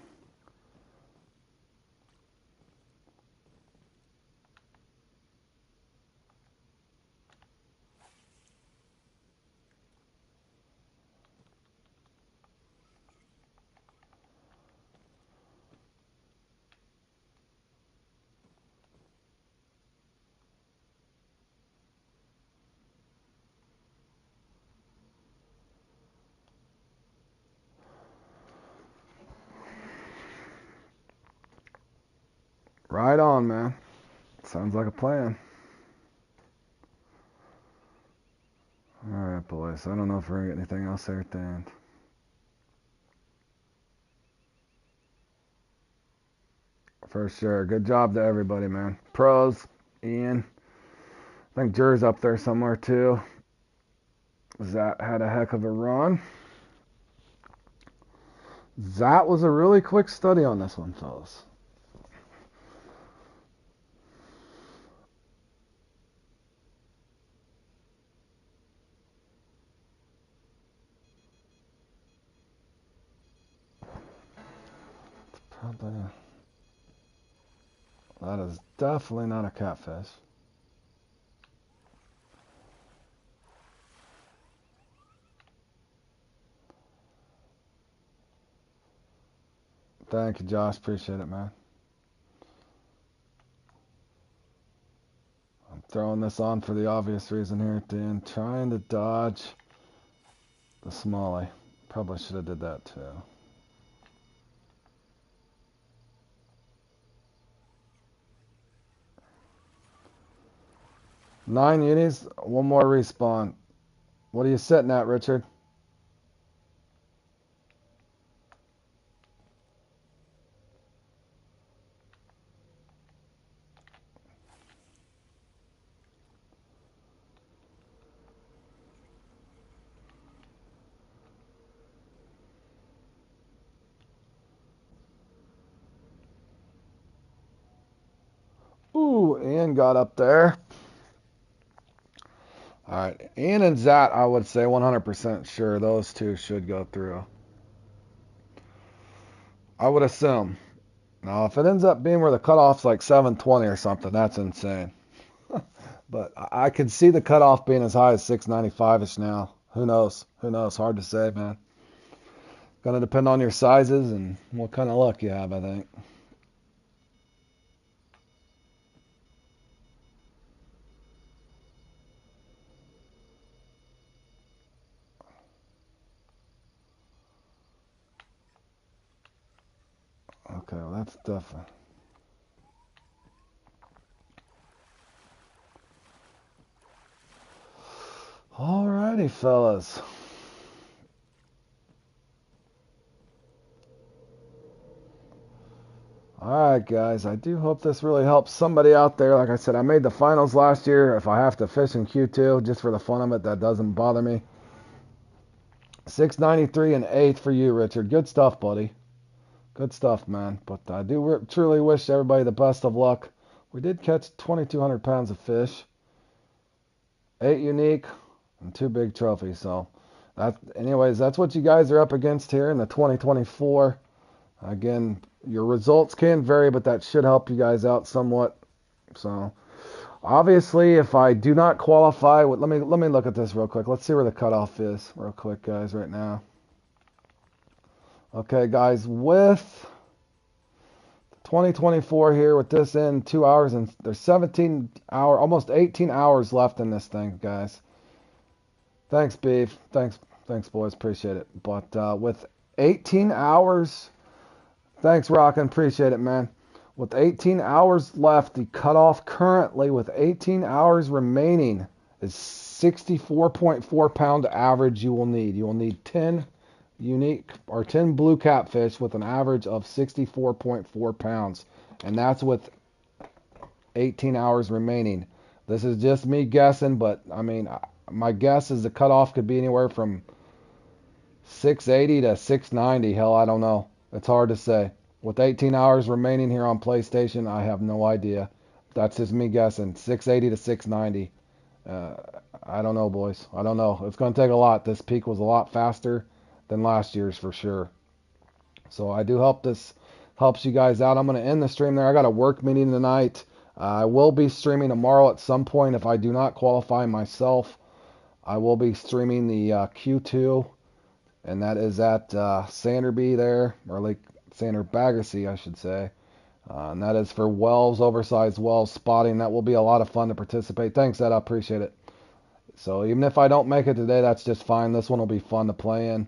Right on, man. Sounds like a plan. All right, boys. I don't know if we're going to get anything else there at the end. For sure. Good job to everybody, man. Pros, Ian. I think Jer's up there somewhere, too. Zat had a heck of a run. That was a really quick study on this one, fellas. Probably. That is definitely not a catfish. Thank you, Josh. Appreciate it, man. I'm throwing this on for the obvious reason here at the end. Trying to dodge the smallie. Probably should have did that, too. 9 unis, one more respawn. What are you sitting at, Richard? Woo! Ian got up there. All right, Ian and Zat, I would say 100% sure those two should go through. I would assume. Now, if it ends up being where the cutoff's like 720 or something, that's insane. But I could see the cutoff being as high as 695-ish now. Who knows? Who knows? Hard to say, man. Gonna depend on your sizes and what kind of luck you have, I think. Okay, well that's definitely. Alrighty, fellas. Alright, guys. I do hope this really helps somebody out there. Like I said, I made the finals last year. If I have to fish in Q2 just for the fun of it, that doesn't bother me. 693 and 8th for you, Richard. Good stuff, buddy. Good stuff, man. But I do truly wish everybody the best of luck. We did catch 2,200 pounds of fish, 8 unique, and 2 big trophies. So, anyways, that's what you guys are up against here in the 2024. Again, your results can vary, but that should help you guys out somewhat. So, obviously, if I do not qualify, let me look at this real quick. Let's see where the cutoff is, real quick, guys, right now. Okay, guys, with 2024 here, with this in 2 hours and there's almost 18 hours left in this thing, guys. Thanks, Beef. Thanks, boys. Appreciate it. But with 18 hours, thanks, Rockin'. Appreciate it, man. With 18 hours left, the cutoff currently with 18 hours remaining is 64.4 pound average you will need. You will need 10 unique or 10 blue catfish with an average of 64.4 pounds. And that's with 18 hours remaining. This is just me guessing, but I mean, my guess is the cutoff could be anywhere from 680 to 690. Hell, I don't know. It's hard to say. With 18 hours remaining here on PlayStation, I have no idea. That's just me guessing. 680 to 690. I don't know, boys. I don't know. It's going to take a lot. This peak was a lot faster than last year's for sure. So I do hope this helps you guys out. I'm going to end the stream there. I got a work meeting tonight. I will be streaming tomorrow at some point if I do not qualify myself. I will be streaming the Q2, and that is at Sanderby there, or Lake Sander Bagracy, I should say. And that is for wells, oversized wells spotting. That will be a lot of fun to participate. Thanks, Ed. I appreciate it. So even if I don't make it today, that's just fine. This one will be fun to play in.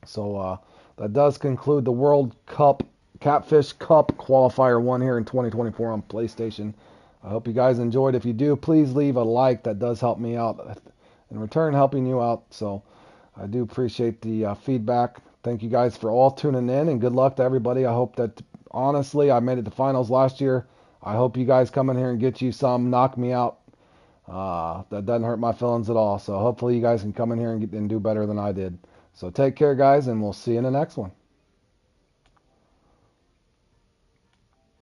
So that does conclude the World Cup Catfish Cup Qualifier 1 here in 2024 on PlayStation. I hope you guys enjoyed. If you do, please leave a like. That does help me out. In return, helping you out. So I do appreciate the feedback. Thank you guys for all tuning in, and good luck to everybody. I hope that, honestly, I made it to finals last year. I hope you guys come in here and get you some, knock me out. That doesn't hurt my feelings at all. So hopefully you guys can come in here and do better than I did. So take care, guys, and we'll see you in the next one.